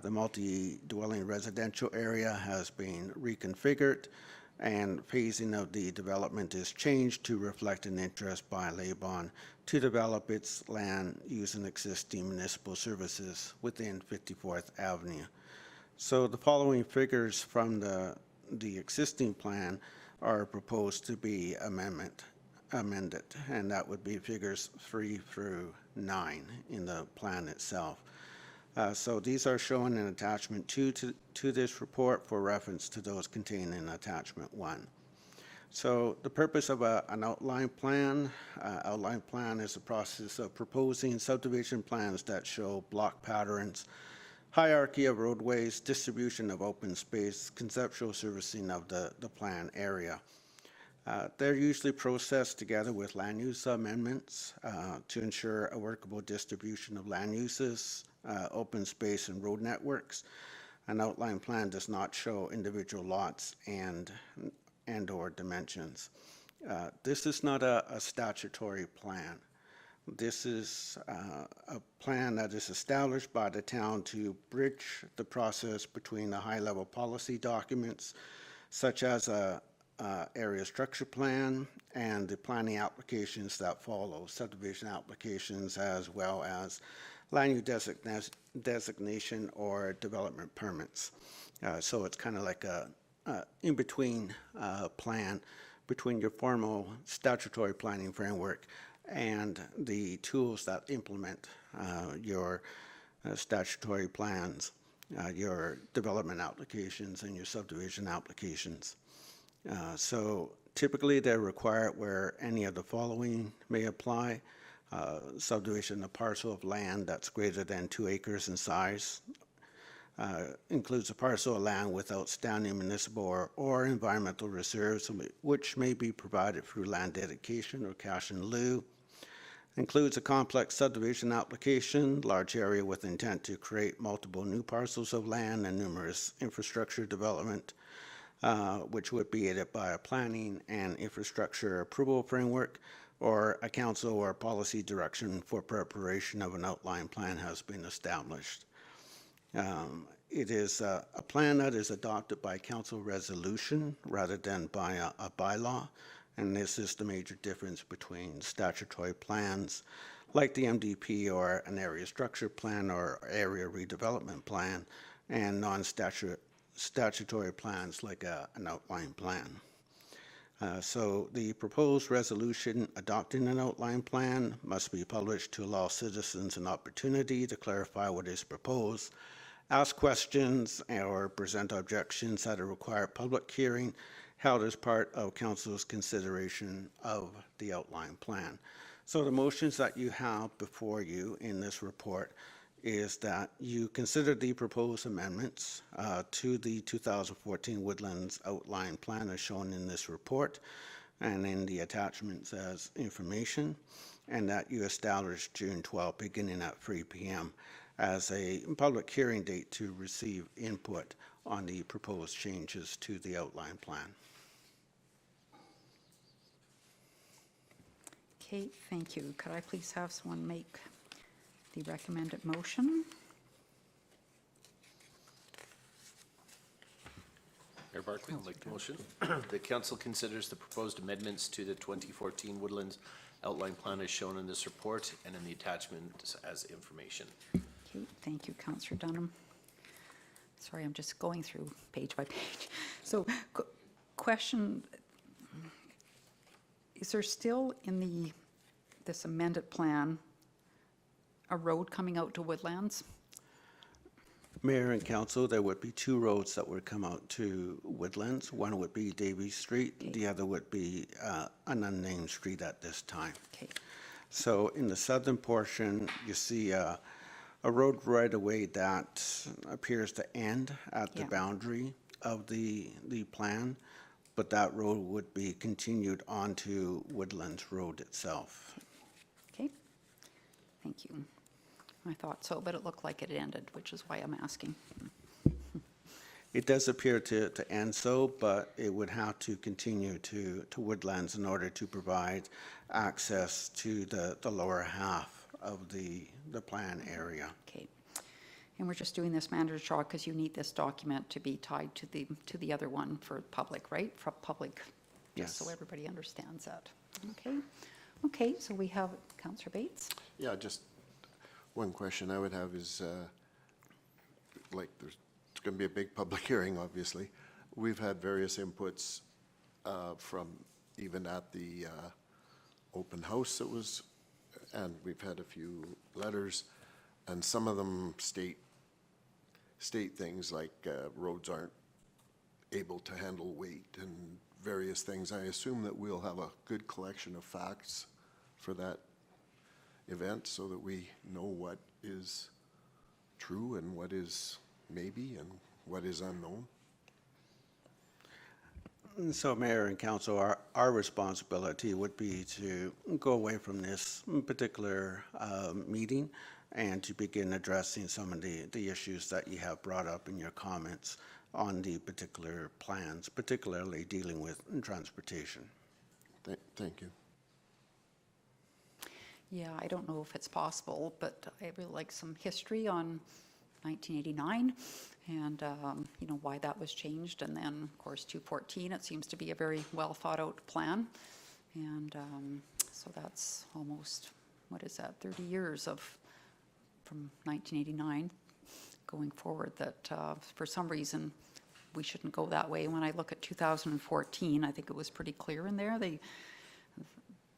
The multi-dwelling residential area has been reconfigured, and phasing of the development is changed to reflect an interest by Laybon to develop its land using existing municipal services within 54th Avenue. So the following figures from the existing plan are proposed to be amended, and that would be figures 3 through 9 in the plan itself. So these are shown in attachment 2 to this report for reference to those contained in attachment 1. So the purpose of an outline plan is the process of proposing subdivision plans that show block patterns, hierarchy of roadways, distribution of open space, conceptual servicing of the plan area. They're usually processed together with land use amendments to ensure a workable distribution of land uses, open space and road networks. An outline plan does not show individual lots and or dimensions. This is not a statutory plan. This is a plan that is established by the town to bridge the process between the high-level policy documents, such as a area structure plan and the planning applications that follow, subdivision applications, as well as land use designation or development permits. So it's kind of like a in-between plan between your formal statutory planning framework and the tools that implement your statutory plans, your development applications, and your subdivision applications. So typically, they're required where any of the following may apply. Subdivision, a parcel of land that's greater than 2 acres in size, includes a parcel of land with outstanding municipal or environmental reserves, which may be provided through land dedication or cash in lieu. Includes a complex subdivision application, large area with intent to create multiple new parcels of land and numerous infrastructure development, which would be aided by a planning and infrastructure approval framework, or a council or policy direction for preparation of an outline plan has been established. It is a plan that is adopted by council resolution rather than by a bylaw, and this is the major difference between statutory plans like the MDP or an area structure plan or area redevelopment plan, and non-statutory plans like an outline plan. So the proposed resolution adopting an outline plan must be published to allow citizens an opportunity to clarify what is proposed, ask questions, or present objections at a required public hearing held as part of council's consideration of the outline plan. So the motions that you have before you in this report is that you consider the proposed amendments to the 2014 Woodlands outline plan as shown in this report and in the attachments as information, and that you establish June 12, beginning at 3 p.m. as a public hearing date to receive input on the proposed changes to the outline plan. Okay, thank you. Could I please have someone make the recommended motion? Mayor Barkley will make the motion. The council considers the proposed amendments to the 2014 Woodlands outline plan as shown in this report and in the attachment as information. Okay, thank you, Councillor Dunham. Sorry, I'm just going through page by page. So, question, is there still in this amended plan a road coming out to Woodlands? Mayor and council, there would be 2 roads that would come out to Woodlands. One would be Davie Street, Okay. the other would be an unnamed street at this time. Okay, So in the southern portion, you see a road right away that appears to end at the Yeah. boundary of the plan, but that road would be continued onto Woodlands Road itself. okay, thank you. I thought so, but it looked like it ended, which is why I'm asking. It does appear to end so, but it would have to continue to Woodlands in order to provide access to the lower half of the plan area. Okay. And we're just doing this, Manager Shaw, because you need this document to be tied to the other one for public, right? For public, just so Yes. everybody understands that. Okay. Okay, so we have Councillor Bates. Yeah, just one question I would have is, it's going to be a big public hearing, obviously. We've had various inputs from even at the open house that was, and we've had a few letters, and some of them state things like roads aren't able to handle weight and various things. I assume that we'll have a good collection of facts for that event so that we know what is true and what is maybe and what is unknown. And so Mayor and Council, our responsibility would be to go away from this particular meeting and to begin addressing some of the issues that you have brought up in your comments on the particular plans, particularly dealing with transportation. Thank you. Yeah, I don't know if it's possible, but I really like some history on 1989 and, you know, why that was changed. And then, of course, 214, it seems to be a very well thought out plan. And so that's almost, what is that, 30 years from 1989 going forward that for some reason we shouldn't go that way. When I look at 2014, I think it was pretty clear in there.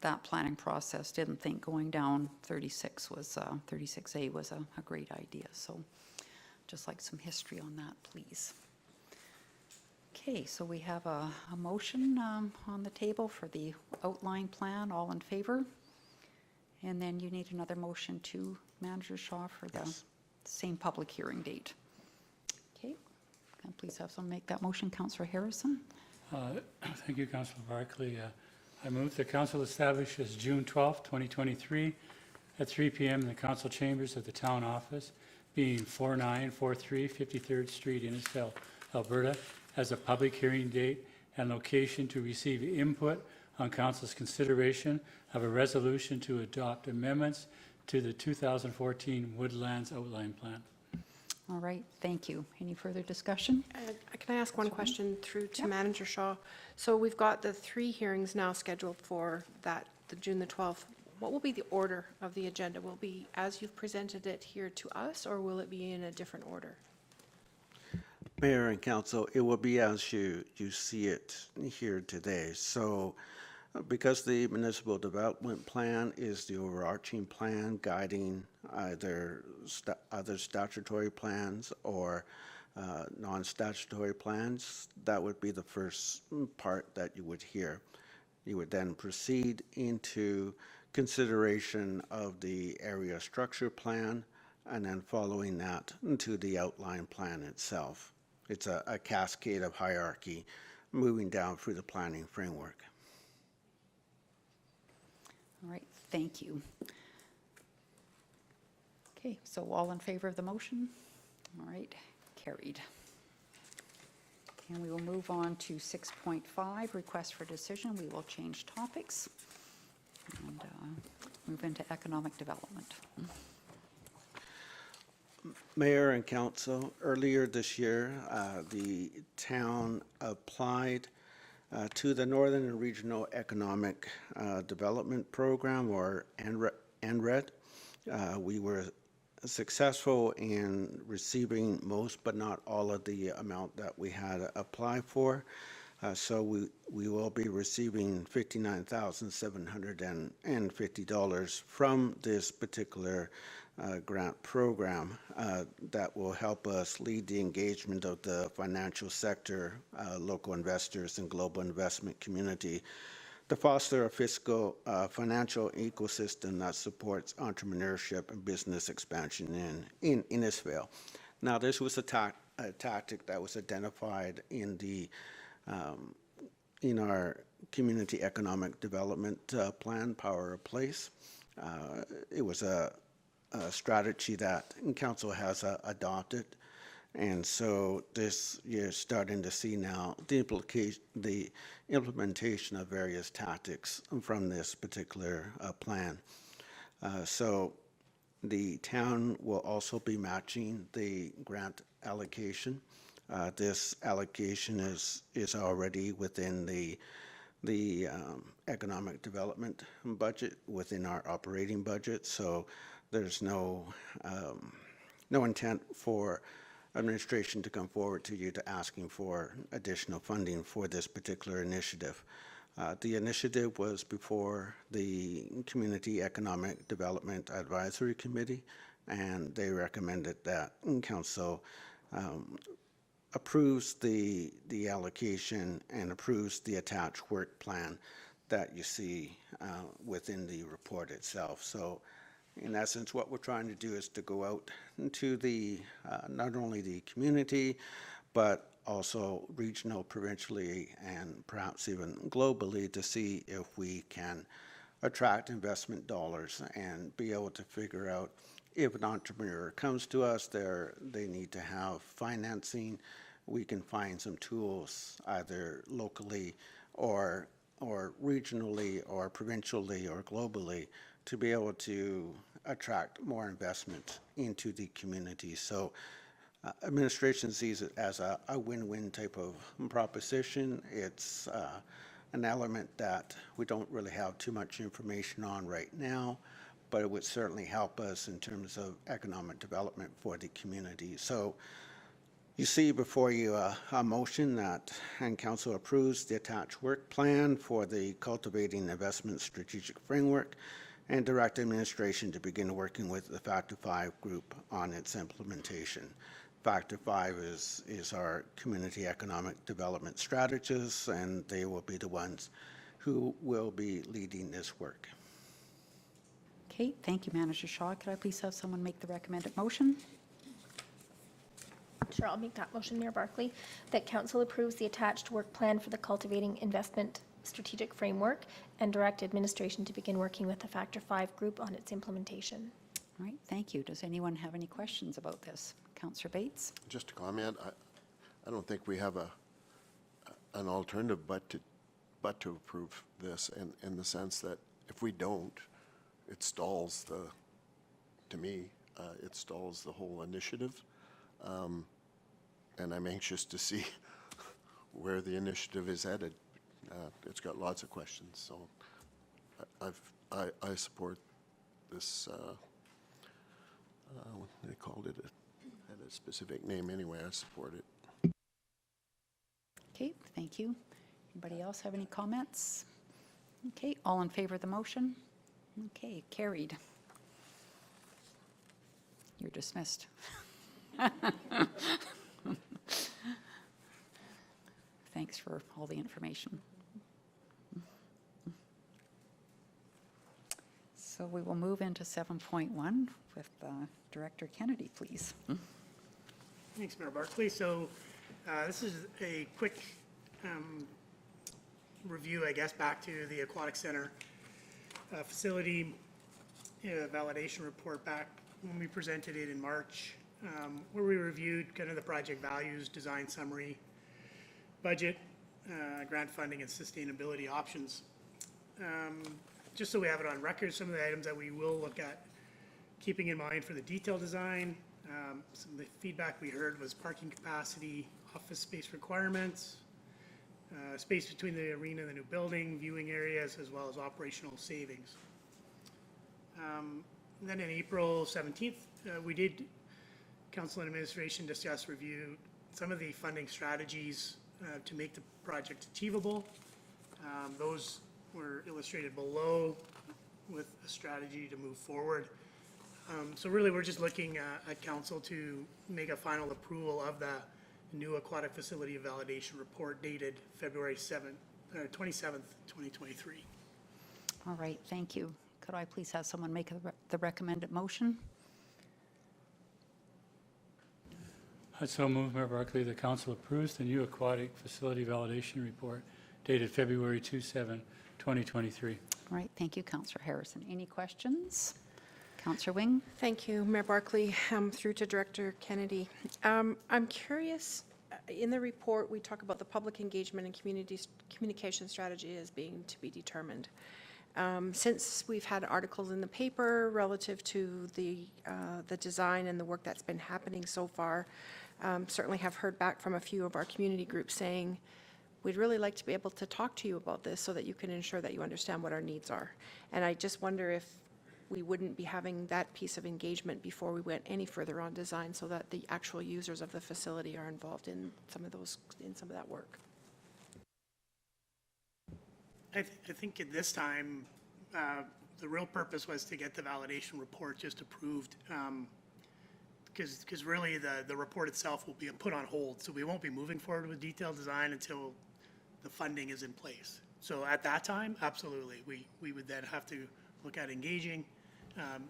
that planning process didn't think going down 36A was a great idea. So just like some history on that, please. Okay, so we have a motion on the table for the outline plan. All in favor? And then you need another motion to Manager Shaw for the same public hearing date. Okay, can I please have someone make that motion? Councillor Harrison? Thank you, Councillor Barclay. I move the council establishes June 12th, 2023 at 3 p.m. in the council chambers of the town office, being 4943 53rd Street, Innisfail, Alberta, as a public hearing date and location to receive input on council's consideration of a resolution to adopt amendments to the 2014 Woodlands Outline Plan. All right, thank you. Any further discussion? Can I ask one question through to Manager Shaw? So we've got the 3 hearings now scheduled for the June the 12th. What will be the order of the agenda? Will it be as you've presented it here to us, or will it be in a different order? Mayor and council, it will be as you see it here today. So because the municipal development plan is the overarching plan guiding either other statutory plans or non-statutory plans, that would be the first part that you would hear. You would then proceed into consideration of the area structure plan, and then following that into the outline plan itself. It's a cascade of hierarchy moving down through the planning framework. All right, thank you. Okay, so all in favor of the motion? All right, carried. And we will move on to 6.5, request for decision. We will change topics and move into economic development. Mayor and council, earlier this year, the town applied to the Northern and Regional Economic Development Program, or NRED. We were successful in receiving most but not all of the amount that we had applied for. So we will be receiving $59,750 from this particular grant program that will help us lead the engagement of the financial sector, local investors, and global investment community to foster a fiscal financial ecosystem that supports entrepreneurship and business expansion in Innisfail. Now, this was a tactic that was identified in our community economic development plan, Power of Place. It was a strategy that council has adopted, and so this you're starting to see now the implementation of various tactics from this particular plan. So the town will also be matching the grant allocation. This allocation is already within the economic development budget, within our operating budget. So there's no intent for administration to come forward to you to asking for additional funding for this particular initiative. The initiative was before the Community Economic Development Advisory Committee, and they recommended that council approves the allocation and approves the attached work plan that you see within the report itself. So in essence, what we're trying to do is to go out into not only the community, but also regional, provincially, and perhaps even globally to see if we can attract investment dollars and be able to figure out if an entrepreneur comes to us, they need to have financing. We can find some tools either locally or regionally or provincially or globally to be able to attract more investment into the community. So administration sees it as a win-win type of proposition. It's an element that we don't really have too much information on right now, but it would certainly help us in terms of economic development for the community. So You see before you a motion that, and council approves the attached work plan for the Cultivating Investment Strategic Framework and direct administration to begin working with the Factor 5 group on its implementation. Factor 5 is our community economic development strategists, and they will be the ones who will be leading this work. Okay, thank you, Manager Shaw. Could I please have someone make the recommended motion? Sure, I'll make that motion, Mayor Barkley, that council approves the attached work plan for the Cultivating Investment Strategic Framework and direct administration to begin working with the Factor 5 group on its implementation. All right, thank you. Does anyone have any questions about this? Councillor Bates? Just a comment, I don't think we have an alternative but to approve this in the sense that if we don't, it stalls to me, it stalls the whole initiative. And I'm anxious to see where the initiative is headed. It's got lots of questions, so I support this, what they called it, had a specific name anyway, I support it. Okay, thank you. Anybody else have any comments? Okay, all in favor of the motion? Okay, carried. You're dismissed. Thanks for all the information. So we will move into 7.1 with Director Kennedy, please. Thanks, Mayor Barkley. So this is a quick review, I guess, back to the Aquatic Center facility validation report back when we presented it in March, where we reviewed kind of the project values, design summary, budget, grant funding, and sustainability options. Just so we have it on record, some of the items that we will look at keeping in mind for the detailed design. Some of the feedback we heard was parking capacity, office space requirements, space between the arena and the new building, viewing areas, as well as operational savings. And then in April 17th, we did, Council and Administration discuss, review some of the funding strategies to make the project achievable. Those were illustrated below with a strategy to move forward. So really, we're just looking at council to make a final approval of the new aquatic facility validation report dated February 27th, 2023. All right, thank you. Could I please have someone make the recommended motion? I so move, Mayor Barkley, the council approves the new aquatic facility validation report dated February 27, 2023. All right, thank you, Councillor Harrison. Any questions? Councillor Wing? Thank you, Mayor Barkley. Through to Director Kennedy. I'm curious, in the report, we talk about the public engagement and communication strategy as being to be determined. Since we've had articles in the paper relative to the design and the work that's been happening so far, certainly have heard back from a few of our community groups saying, we'd really like to be able to talk to you about this so that you can ensure that you understand what our needs are. And I just wonder if we wouldn't be having that piece of engagement before we went any further on design so that the actual users of the facility are involved in some of that work. I think at this time, the real purpose was to get the validation report just approved, because really the report itself will be put on hold, so we won't be moving forward with detailed design until the funding is in place. So at that time, absolutely, we would then have to look at engaging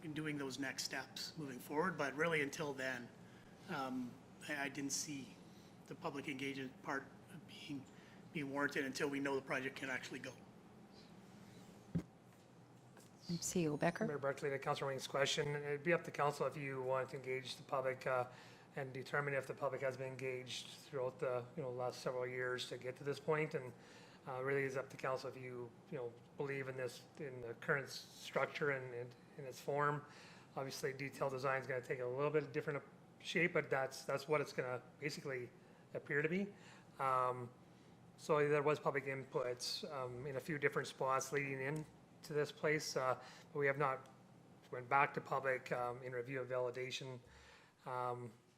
and doing those next steps moving forward, but really until then, I didn't see the public engagement part being warranted until we know the project can actually go. CEO Becker? Mayor Barkley, to Councillor Wing's question, it'd be up to council if you want to engage the public and determine if the public has been engaged throughout the last several years to get to this point. And really is up to council if you believe in this, in the current structure and in its form. Obviously, detailed design is going to take a little bit different shape, but that's what it's going to basically appear to be. So there was public input in a few different spots leading in to this place, but we have not went back to public in review of validation.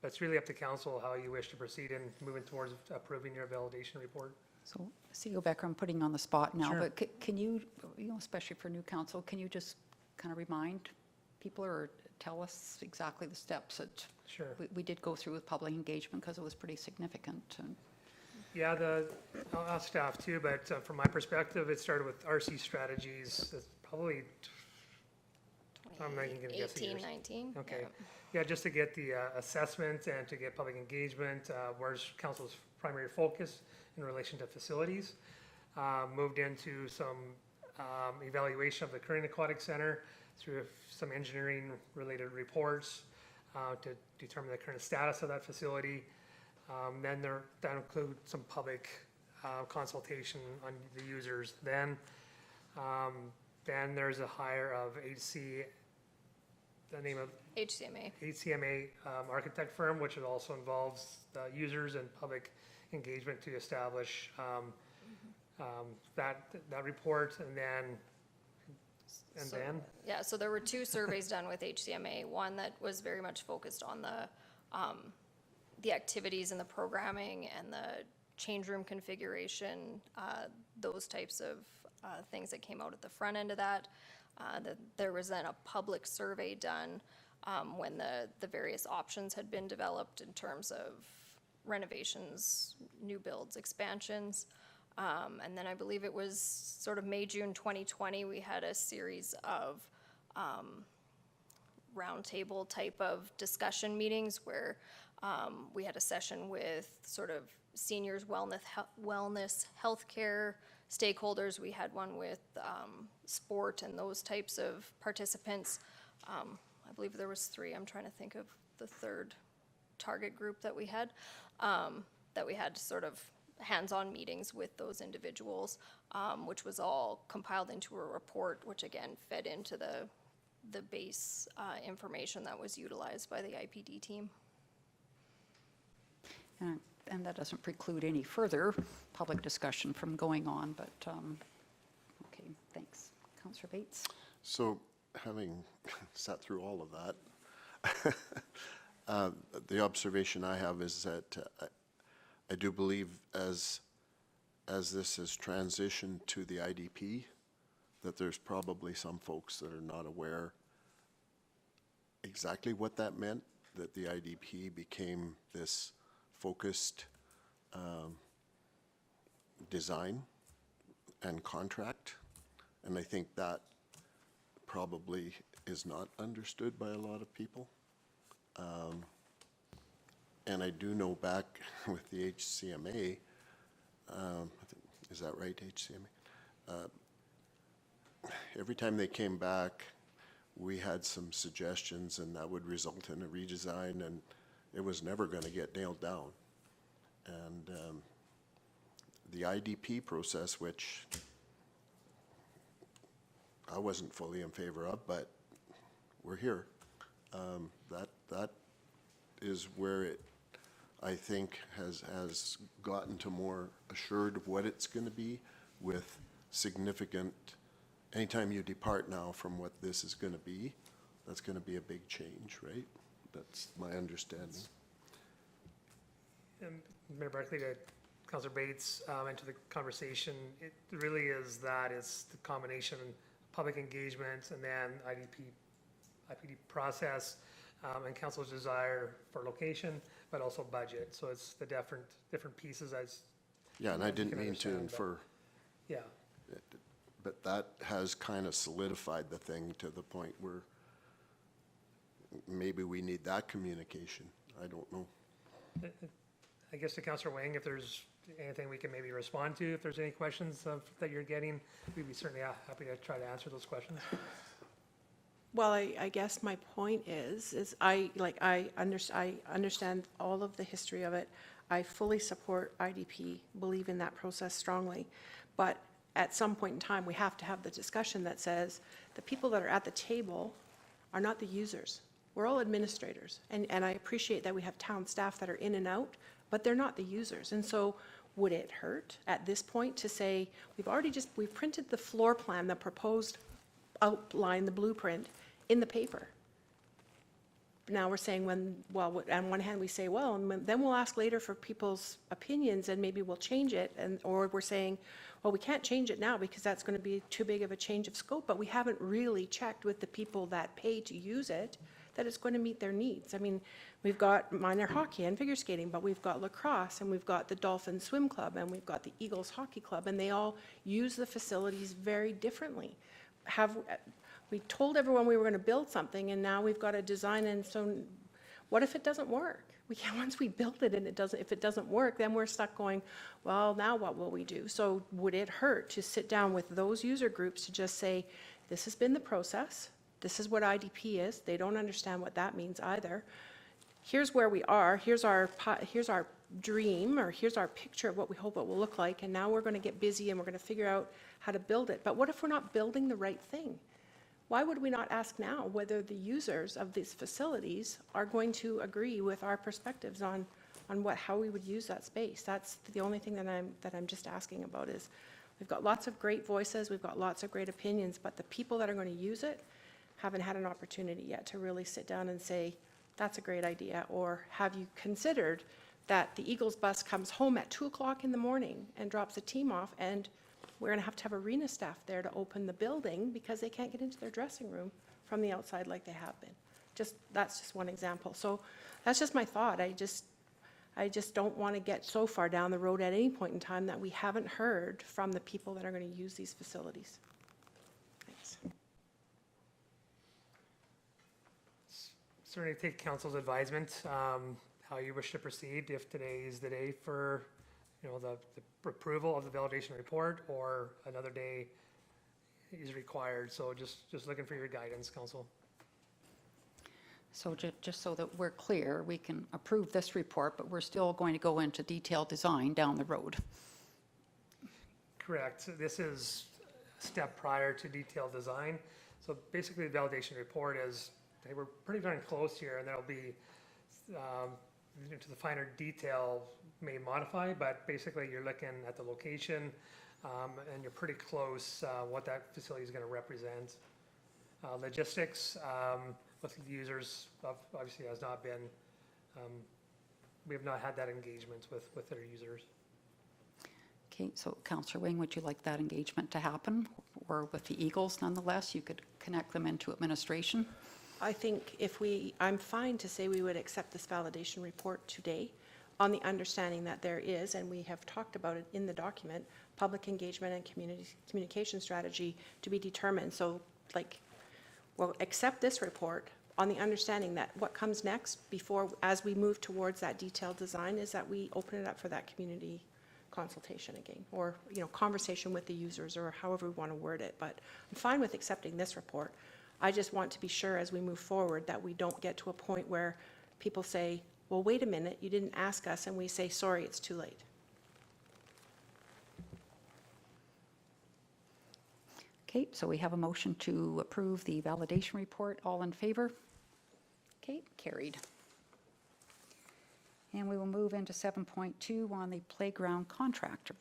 But it's really up to council how you wish to proceed in moving towards approving your validation report. So, CEO Becker, I'm putting you on the spot now, Sure. but can you, especially for new council, can you just kind of remind people or tell us exactly the steps that Sure. we did go through with public engagement because it was pretty significant? And Yeah, I'll ask staff too, but from my perspective, it started with RC strategies. It's probably, I'm not even gonna guess the 18, years. 19? Okay, Yeah. yeah, just to get the assessment and to get public engagement, where's council's primary focus in relation to facilities. Moved into some evaluation of the current aquatic center through some engineering-related reports to determine the current status of that facility. Then that includes some public consultation on the users. Then there's a hire of the name of HCMA. HCMA architect firm, which it also involves the users and public engagement to establish that report, and then Yeah, so there were 2 surveys done with HCMA. One that was very much focused on the activities and the programming and the change room configuration, those types of things that came out at the front end of that. There was then a public survey done when the various options had been developed in terms of renovations, new builds, expansions. And then I believe it was sort of May, June 2020, we had a series of roundtable type of discussion meetings where we had a session with sort of seniors wellness, healthcare stakeholders. We had one with sport and those types of participants. I believe there was 3. I'm trying to think of the third target group that we had sort of hands-on meetings with those individuals, which was all compiled into a report, which again fed into the base information that was utilized by the IPD team. and that doesn't preclude any further public discussion from going on, but, okay, thanks. Councillor Bates? So, having sat through all of that, the observation I have is that I do believe as this has transitioned to the IDP, that there's probably some folks that are not aware exactly what that meant, that the IDP became this focused design and contract. And I think that probably is not understood by a lot of people. And I do know back with the HCMA, is that right, HCMA? Every time they came back, we had some suggestions, and that would result in a redesign, and it was never going to get nailed down. And the IDP process, which I wasn't fully in favor of, but we're here. That is where it, I think, has gotten to more assured of what it's going to be, with significant, anytime you depart now from what this is going to be, that's going to be a big change, right? That's my understanding. And Mayor Barkley, to Councillor Bates, into the conversation, it really is that, it's the combination of public engagement and then IPD process, and council's desire for location, but also budget. So it's the different pieces as. Yeah, and I as you didn't can mean to understand, but- infer, Yeah, but that has kind of solidified the thing to the point where maybe we need that communication. I don't know. I guess to Councillor Wang, if there's anything we can maybe respond to, if there's any questions that you're getting, we'd be certainly happy to try to answer those questions. Well, I guess my point is I understand all of the history of it. I fully support IDP, believe in that process strongly. But at some point in time, we have to have the discussion that says the people that are at the table are not the users. We're all administrators. And I appreciate that we have town staff that are in and out, but they're not the users. And so would it hurt at this point to say, we've printed the floor plan, the proposed outline, the blueprint in the paper? now we're saying well, on one hand, we say, well, and then we'll ask later for people's opinions and maybe we'll change it. Or we're saying, well, we can't change it now because that's going to be too big of a change of scope, but we haven't really checked with the people that pay to use it, that it's going to meet their needs. I mean, we've got minor hockey and figure skating, but we've got lacrosse and we've got the Dolphin Swim Club and we've got the Eagles Hockey Club, and they all use the facilities very differently. We told everyone we were going to build something, and now we've got to design, and so what if it doesn't work? We can't, once we build it and if it doesn't work, then we're stuck going, well, now what will we do? So would it hurt to sit down with those user groups to just say, this has been the process, this is what IDP is, they don't understand what that means either. Here's where we are, here's our dream, or here's our picture of what we hope it will look like, and now we're going to get busy and we're going to figure out how to build it. But what if we're not building the right thing? Why would we not ask now whether the users of these facilities are going to agree with our perspectives on how we would use that space? That's the only thing that I'm just asking about. Is we've got lots of great voices, we've got lots of great opinions, but the people that are going to use it haven't had an opportunity yet to really sit down and say, that's a great idea, or have you considered that the Eagles bus comes home at 2 o'clock in the morning and drops the team off, and we're going to have arena staff there to open the building because they can't get into their dressing room from the outside like they have been. That's just one example. So that's just my thought. I just don't want to get so far down the road at any point in time that we haven't heard from the people that are going to use these facilities. Thanks. Certainly take council's advisement, how you wish to proceed, if today is the day for, the approval of the validation report, or another day is required. So just looking for your guidance, council. So just so that we're clear, we can approve this report, but we're still going to go into detailed design down the road. Correct. So this is a step prior to detailed design. So basically, the validation report is, hey, we're pretty darn close here, and there'll be, to the finer detail may modify, but basically you're looking at the location, and you're pretty close what that facility is going to represent. Logistics with the users obviously has not been, we have not had that engagement with their users. Okay, so Councillor Wing, would you like that engagement to happen? Or with the Eagles, nonetheless, you could connect them into administration? I think I'm fine to say we would accept this validation report today on the understanding that there is, and we have talked about it in the document, public engagement and communication strategy to be determined. So we'll accept this report on the understanding that what comes next as we move towards that detailed design is that we open it up for that community consultation again, or conversation with the users, or however we want to word it. But I'm fine with accepting this report. I just want to be sure as we move forward that we don't get to a point where people say, well, wait a minute, you didn't ask us, and we say, sorry, it's too late. Okay, so we have a motion to approve the validation report. All in favor? Okay, carried. And we will move into 7.2 on the playground contractor.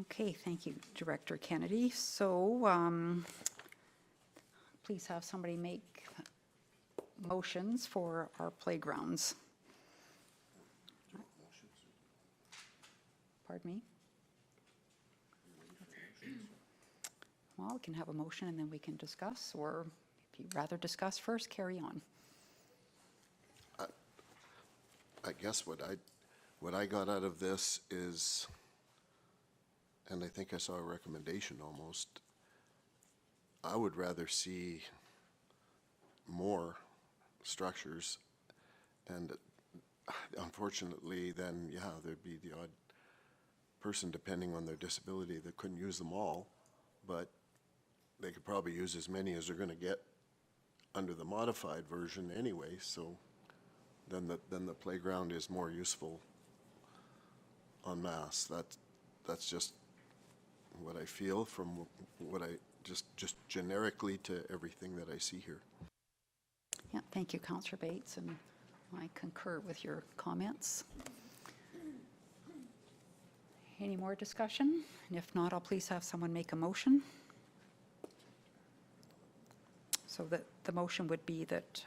Okay, thank you, Director Kennedy. So please have somebody make motions for our playgrounds. Pardon me? Well, we can have a motion and then we can discuss, or if you'd rather discuss first, carry on. I guess what I got out of this is, and I think I saw a recommendation almost, I would rather see more structures, and unfortunately then, yeah, there'd be the odd person, depending on their disability, that couldn't use them all, but they could probably use as many as they're gonna get under the modified version anyway, so then the playground is more useful en masse. That's just what I feel from what I, just generically to everything that I see here. Yeah, thank you, Councillor Bates, and I concur with your comments. Any more discussion? And if not, I'll please have someone make a motion. So that the motion would be that,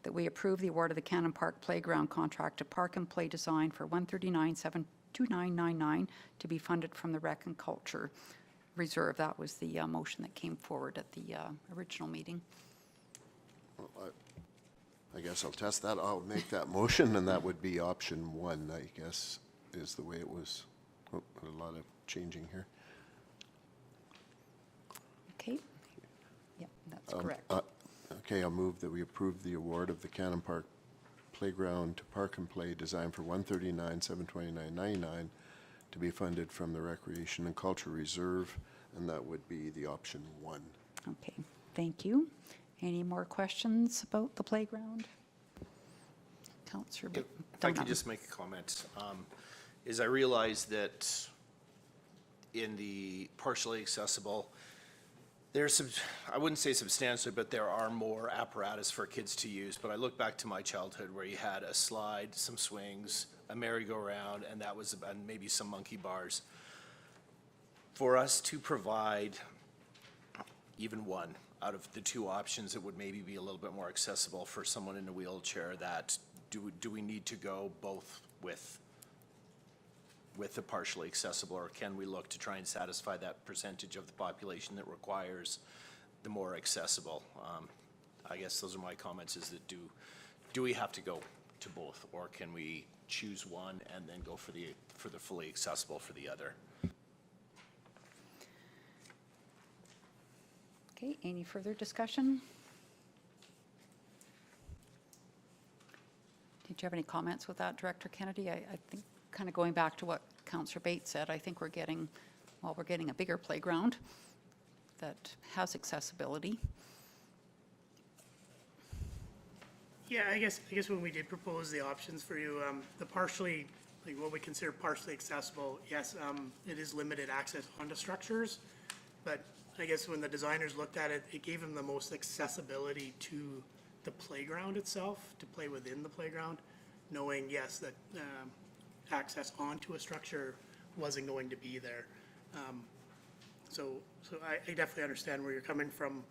that we approve the award of the Cannon Park Playground contract to Park and Play Design for $139,729.99 to be funded from the Rec and Culture Reserve. That was the motion that came forward at the original meeting. Well, I guess I'll test that. I'll make that motion, and that would be option 1, I guess, is the way it was. Oh, a lot of changing here. Okay? Yep, that's correct. Okay, I'll move that we approve the award of the Cannon Park Playground to Park and Play Design for $139,729.99 to be funded from the Recreation and Culture Reserve, and that would be the option 1. Okay, thank you. Any more questions about the playground? Councillor If I could just make a comment, is I realize that in the partially accessible, there's some, I wouldn't say substantially, but there are more apparatus for kids to use. But I look back to my childhood where you had a slide, some swings, a merry-go-round, and that was about maybe some monkey bars. For us to provide even one out of the 2 options, it would maybe be a little bit more accessible for someone in a wheelchair. That do we need to go both with the partially accessible, or can we look to try and satisfy that percentage of the population that requires the more accessible? I guess those are my comments, is that do we have to go to both, or can we choose one and then go for the fully accessible for the other? Okay, any further discussion? Did you have any comments with that, Director Kennedy? I think, kind of going back to what Councillor Bates said, I think we're getting a bigger playground that has accessibility. Yeah, I guess when we did propose the options for you, the partially, like what we consider partially accessible, yes, it is limited access onto structures, but I guess when the designers looked at it, it gave them the most accessibility to the playground itself, to play within the playground, knowing, yes, that access onto a structure wasn't going to be there. So I definitely understand where you're coming from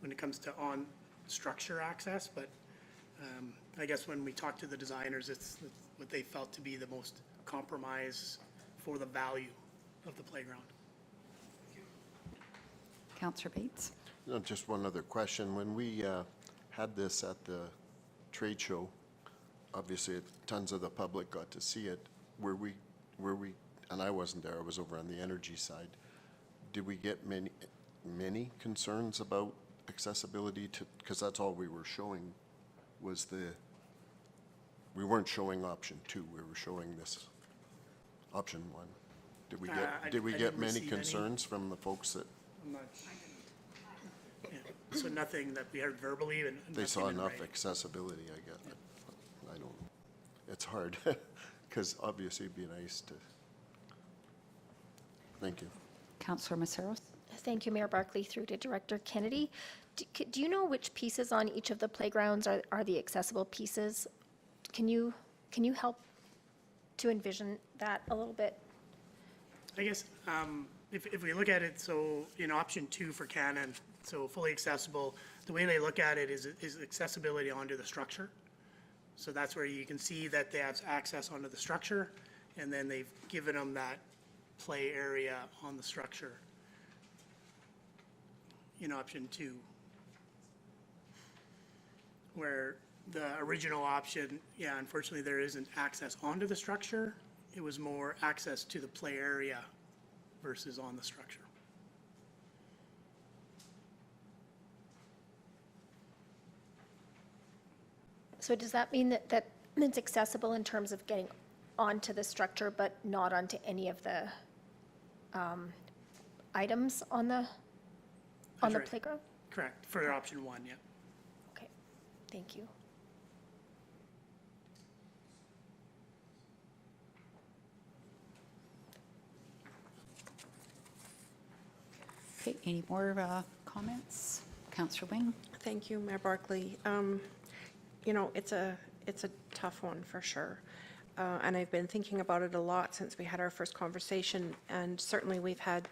when it comes to on-structure access, but I guess when we talked to the designers, it's what they felt to be the most compromise for the value of the playground. Councillor Bates? Just one other question. When we had this at the trade show, obviously tons of the public got to see it. Were we, and I wasn't there, I was over on the energy side. Did we get many concerns about accessibility to, because that's all we were showing was we weren't showing option 2, we were showing this option 1. Did we get many concerns from the folks that? I'm not. Yeah, so nothing that we heard verbally and They saw nothing in enough writing. accessibility, I guess. I don't, it's hard, because obviously it'd be nice to. Thank you. Councillor Maceros? Thank you, Mayor Barkley, through to Director Kennedy. Do you know which pieces on each of the playgrounds are the accessible pieces? Can you help to envision that a little bit? I guess, if we look at it, so in option 2 for Canon, so fully accessible, the way they look at it is accessibility onto the structure. So that's where you can see that they have access onto the structure, and then they've given them that play area on the structure in option 2. Where the original option, yeah, unfortunately, there isn't access onto the structure. It was more access to the play area versus on the structure. So does that mean that it's accessible in terms of getting onto the structure, but not onto any of the items on the That's right. playground? Correct, for option 1, yeah. Okay, thank you. Okay, any more comments? Councillor Wing? Thank you, Mayor Barkley. You know, it's a tough one for sure. And I've been thinking about it a lot since we had our first conversation, and certainly we've had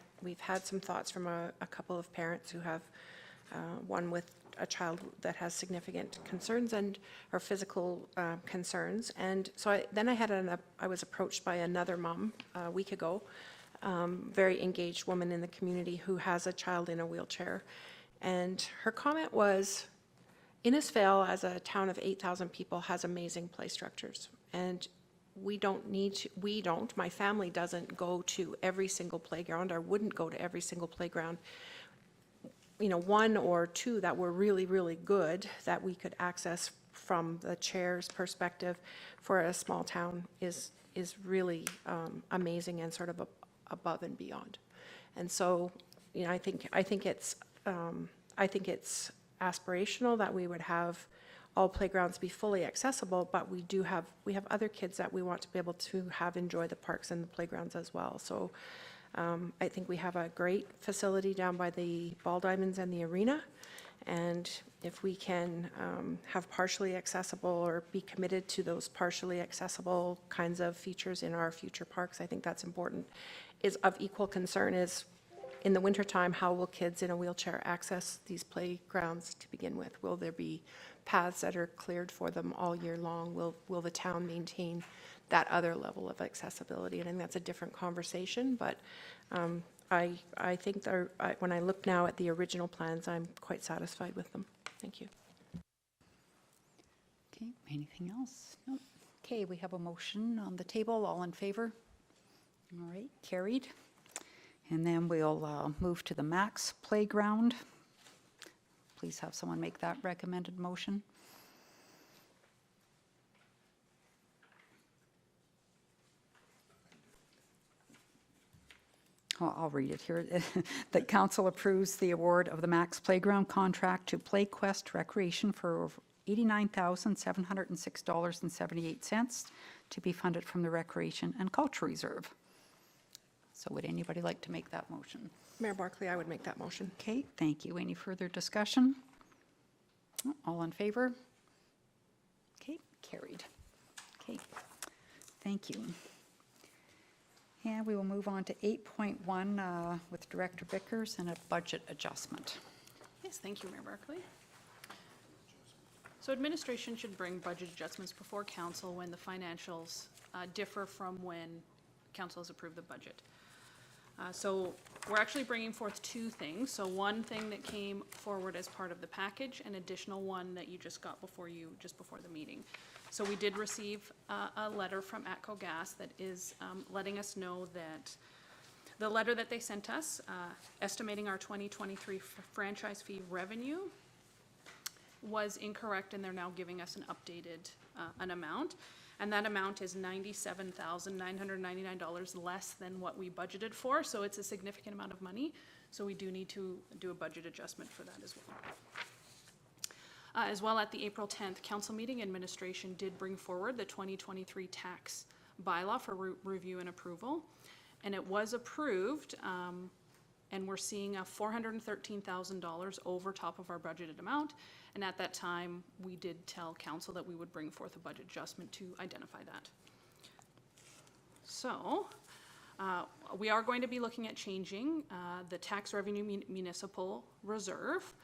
some thoughts from a couple of parents who have one with a child that has significant concerns or physical concerns. And so I was approached by another mom a week ago, very engaged woman in the community who has a child in a wheelchair. And her comment was, Innisfail, as a town of 8,000 people, has amazing play structures. And my family doesn't go to every single playground, or wouldn't go to every single playground. You know, 1 or 2 that were really, really good that we could access from the chair's perspective for a small town is really amazing and sort of above and beyond. And so, you know, I think it's aspirational that we would have all playgrounds be fully accessible, but we have other kids that we want to be able to enjoy the parks and the playgrounds as well. So I think we have a great facility down by the ball diamonds and the arena, and if we can have partially accessible or be committed to those partially accessible kinds of features in our future parks, I think that's important. Is of equal concern is, in the wintertime, how will kids in a wheelchair access these playgrounds to begin with? Will there be paths that are cleared for them all year long? Will the town maintain that other level of accessibility? And I think that's a different conversation, but I think when I look now at the original plans, I'm quite satisfied with them. Thank you. Okay, anything else? No. Okay, we have a motion on the table. All in favor? All right, carried. And then we'll move to the Max Playground. Please have someone make that recommended motion. I'll read it here. That council approves the award of the Max Playground contract to PlayQuest Recreation for $89,706.78 to be funded from the Recreation and Culture Reserve. So would anybody like to make that motion? Mayor Barkley, I would make that motion. Okay, thank you. Any further discussion? All in favor? Okay, carried. Okay, thank you. And we will move on to 8.1 with Director Vickers and a budget adjustment. Yes, thank you, Mayor Barkley. So administration should bring budget adjustments before council when the financials differ from when council has approved the budget. So we're actually bringing forth 2 things. So one thing that came forward as part of the package, an additional one that you just got just before the meeting. So we did receive a letter from ATCO Gas that is letting us know that the letter that they sent us, estimating our 2023 franchise fee revenue, was incorrect, and they're now giving us an updated an amount. And that amount is $97,999 less than what we budgeted for, so it's a significant amount of money. So we do need to do a budget adjustment for that as well. As well, at the April 10th council meeting, administration did bring forward the 2023 tax bylaw for review and approval, and it was approved, and we're seeing a $413,000 over top of our budgeted amount. And at that time, we did tell council that we would bring forth a budget adjustment to identify that. So We are going to be looking at changing the tax revenue municipal reserve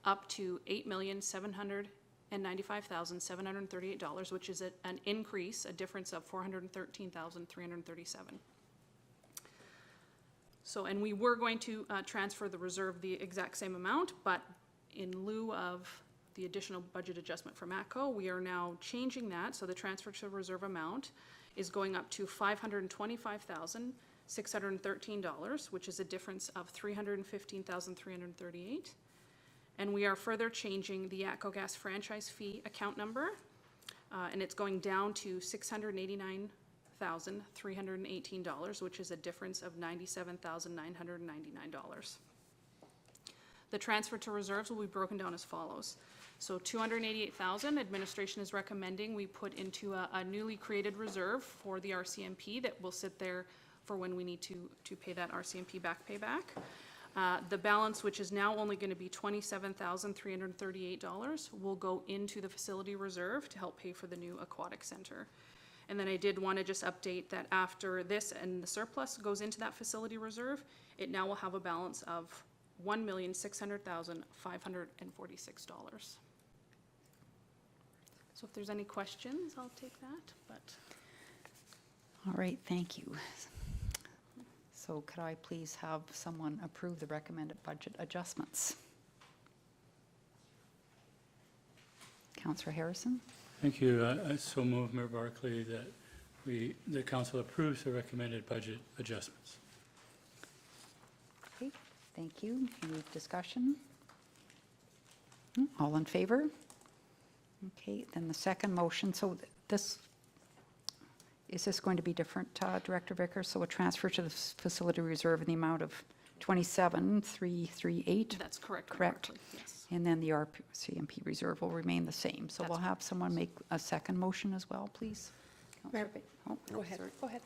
up to $8,795,738, which is an increase, a difference of $413,337. So, and we were going to transfer the reserve the exact same amount, but in lieu of the additional budget adjustment from ATCO, we are now changing that. So the transfer to reserve amount is going up to $525,613, which is a difference of $315,338. And we are further changing the ATCO Gas franchise fee account number, and it's going down to $689,318, which is a difference of $97,999. The transfer to reserves will be broken down as follows. So $288,000, administration is recommending we put into a newly created reserve for the RCMP that will sit there for when we need to pay that RCMP back payback. The balance, which is now only going to be $27,338, will go into the facility reserve to help pay for the new aquatic center. And then I did want to just update that after this and the surplus goes into that facility reserve, it now will have a balance of $1,600,546. So if there's any questions, I'll take that, but. All right, thank you. So could I please have someone approve the recommended budget adjustments? Councillor Harrison? Thank you. I so move, Mayor Barclay, that the council approves the recommended budget adjustments. Okay, thank you. Any discussion? All in favor? Okay, then the second motion, so this, is this going to be different, Director Vickers? So a transfer to the facility reserve in the amount of $27,338? That's correct. Correct. Barclay, yes. And then the RCMP reserve will remain the same. So we'll have someone make a second motion as well, please. Mayor, Oh, Go ahead, sorry. go ahead.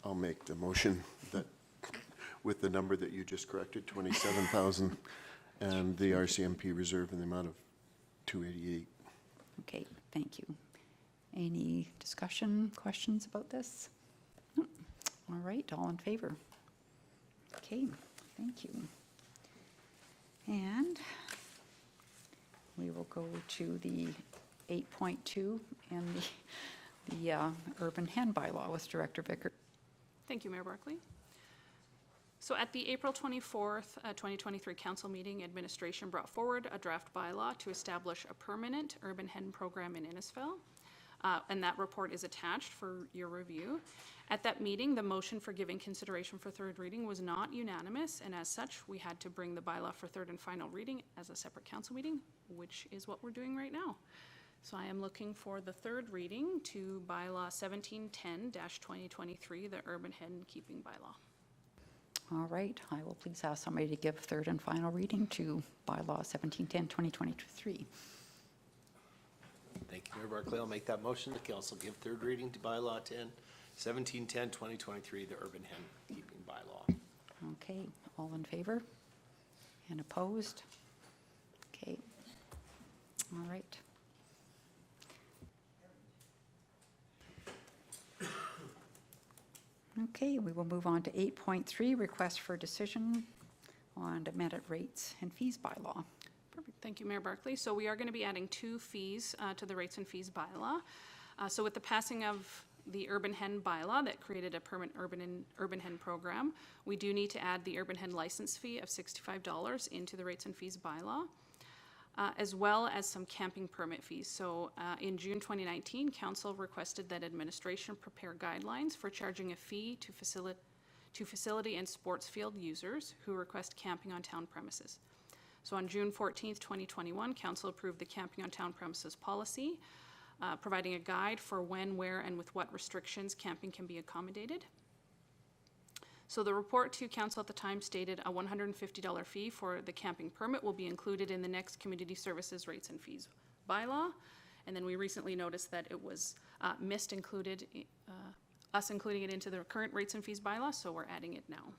I'll make the motion that, with the number that you just corrected, 27,000, and the RCMP reserve in the amount of 288. Okay, thank you. Any discussion, questions about this? No. All right, all in favor? Okay, thank you. And we will go to the 8.2 and the urban hen bylaw with Director Vickers. Thank you, Mayor Barclay. So at the April 24th, 2023 council meeting, administration brought forward a draft bylaw to establish a permanent urban hen program in Innisfail. And that report is attached for your review. At that meeting, the motion for giving consideration for third reading was not unanimous, and as such, we had to bring the bylaw for third and final reading as a separate council meeting, which is what we're doing right now. So I am looking for the third reading to bylaw 1710-2023, the urban hen keeping bylaw. All right, I will please ask somebody to give third and final reading to bylaw 1710-2023. Thank you, Mayor Barclay. I'll make that motion. The council give third reading to bylaw 1710-2023, the urban hen keeping bylaw. Okay, all in favor? And opposed? Okay. All right. Okay, we will move on to 8.3, request for decision on amended rates and fees bylaw. Perfect. Thank you, Mayor Barclay. So we are going to be adding two fees to the rates and fees bylaw. So with the passing of the urban hen bylaw that created a permanent urban hen program, we do need to add the urban hen license fee of $65 into the rates and fees bylaw, as well as some camping permit fees. So in June 2019, council requested that administration prepare guidelines for charging a fee to facility and sports field users who request camping on town premises. So on June 14th, 2021, council approved the camping on town premises policy, providing a guide for when, where, and with what restrictions camping can be accommodated. So the report to council at the time stated a $150 fee for the camping permit will be included in the next community services rates and fees bylaw. And then we recently noticed that it was including it into the current rates and fees bylaw, so we're adding it now.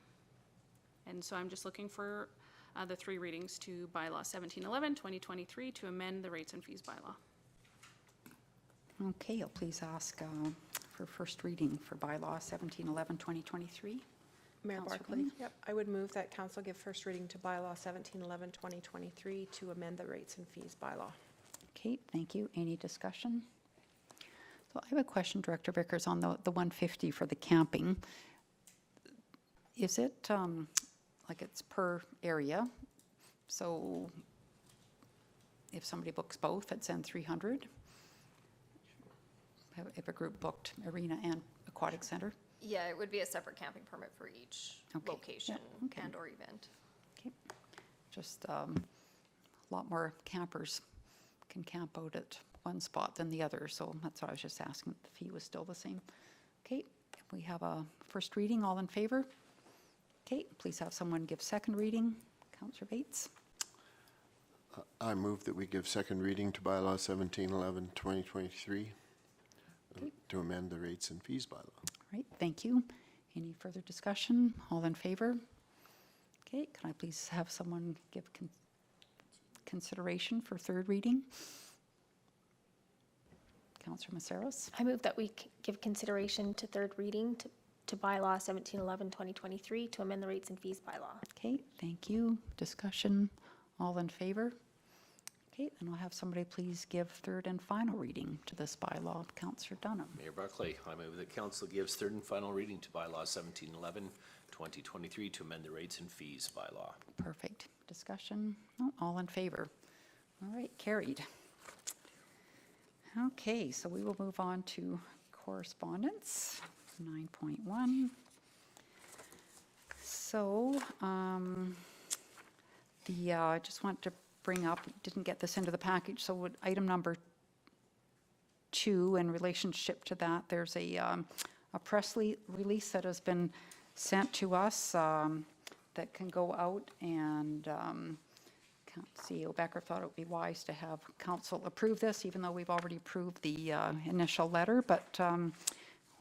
And so I'm just looking for the three readings to bylaw 1711-2023 to amend the rates and fees bylaw. Okay, I'll please ask for first reading for bylaw 1711-2023. Mayor Councillor Barclay, Wynne? yep, I would move that council give first reading to bylaw 1711-2023 to amend the rates and fees bylaw. Okay, thank you. Any discussion? So I have a question, Director Vickers, on the 150 for the camping. Is it, like it's per area? So if somebody books both, it's then 300? If a group booked arena and aquatic center? Yeah, it would be a separate camping permit for each Okay, location yeah, okay. and/or event. Okay, just a lot more campers can camp out at one spot than the other, so that's what I was just asking, the fee was still the same. Okay, we have a first reading, all in favor? Okay, please have someone give second reading. Councillor Bates? I move that we give second reading to bylaw 1711-2023 to amend the rates and fees bylaw. Right, thank you. Any further discussion? All in favor? Okay, can I please have someone give consideration for third reading? Councillor Maceros? I move that we give consideration to third reading to bylaw 1711-2023 to amend the rates and fees bylaw. Okay, thank you. Discussion? All in favor? Okay, then I'll have somebody please give third and final reading to this bylaw. Councillor Dunham. Mayor Barclay, I move that council gives third and final reading to bylaw 1711-2023 to amend the rates and fees bylaw. Perfect. Discussion? No, all in favor? All right, carried. Okay, so we will move on to correspondence, 9.1. So, I just want to bring up, didn't get this into the package, so item number 2, in relationship to that, there's a press release that has been sent to us that can go out, and CEO Becker thought it would be wise to have council approve this, even though we've already approved the initial letter, but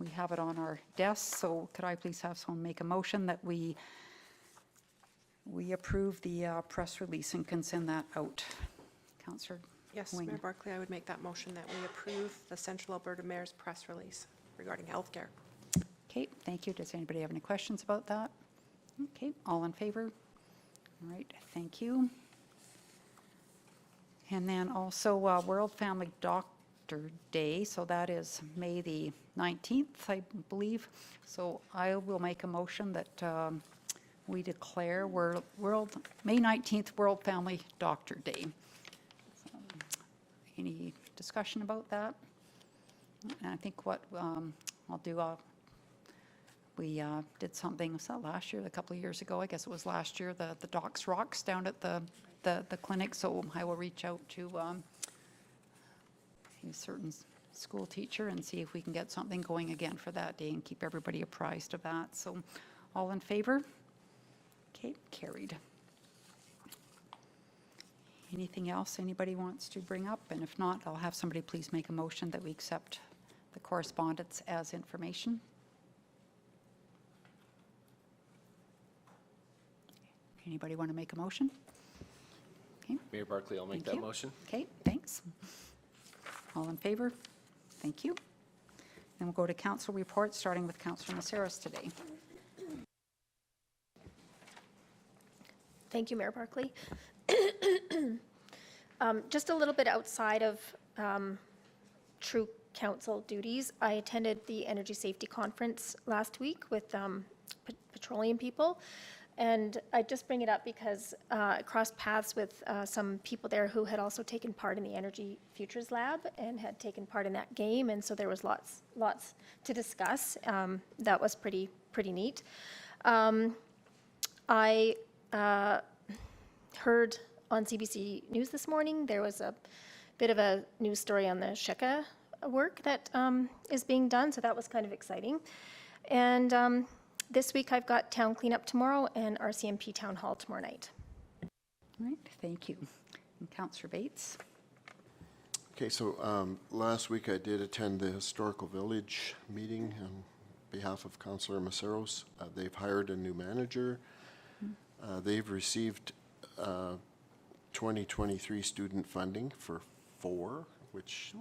we have it on our desk. So could I please have someone make a motion that we approve the press release and can send that out? Councillor Yes, Wing. Mayor Barclay, I would make that motion that we approve the Central Alberta Mayor's press release regarding healthcare. Okay, thank you. Does anybody have any questions about that? Okay, all in favor? All right, thank you. And then also World Family Doctor Day, so that is May the 19th, I believe. So I will make a motion that we declare May 19th World Family Doctor Day. Any discussion about that? And I think what I'll do, we did something, was that last year, a couple of years ago, I guess it was last year, the Docs Rocks down at the clinic, so I will reach out to a certain school teacher and see if we can get something going again for that day and keep everybody apprised of that. So all in favor? Okay, carried. Anything else anybody wants to bring up? And if not, I'll have somebody please make a motion that we accept the correspondence as information. Anybody want to make a motion? Okay, Mayor Barclay, I'll make Thank that you. motion. okay, thanks. All in favor? Thank you. Then we'll go to council reports, starting with Councillor Maceros today. Thank you, Mayor Barclay. Just a little bit outside of true council duties, I attended the Energy Safety Conference last week with petroleum people. And I just bring it up because I crossed paths with some people there who had also taken part in the Energy Futures Lab and had taken part in that game. And so there was lots to discuss. That was pretty neat. I heard on CBC News this morning, there was a bit of a news story on the Sheka work that is being done. So that was kind of exciting. And this week I've got town cleanup tomorrow and RCMP town hall tomorrow night. All right, thank you. And Councillor Bates. Okay, so last week I did attend the Historical Village meeting on behalf of Councillor Maceros. They've hired a new manager. They've received 2023 student funding for 4, which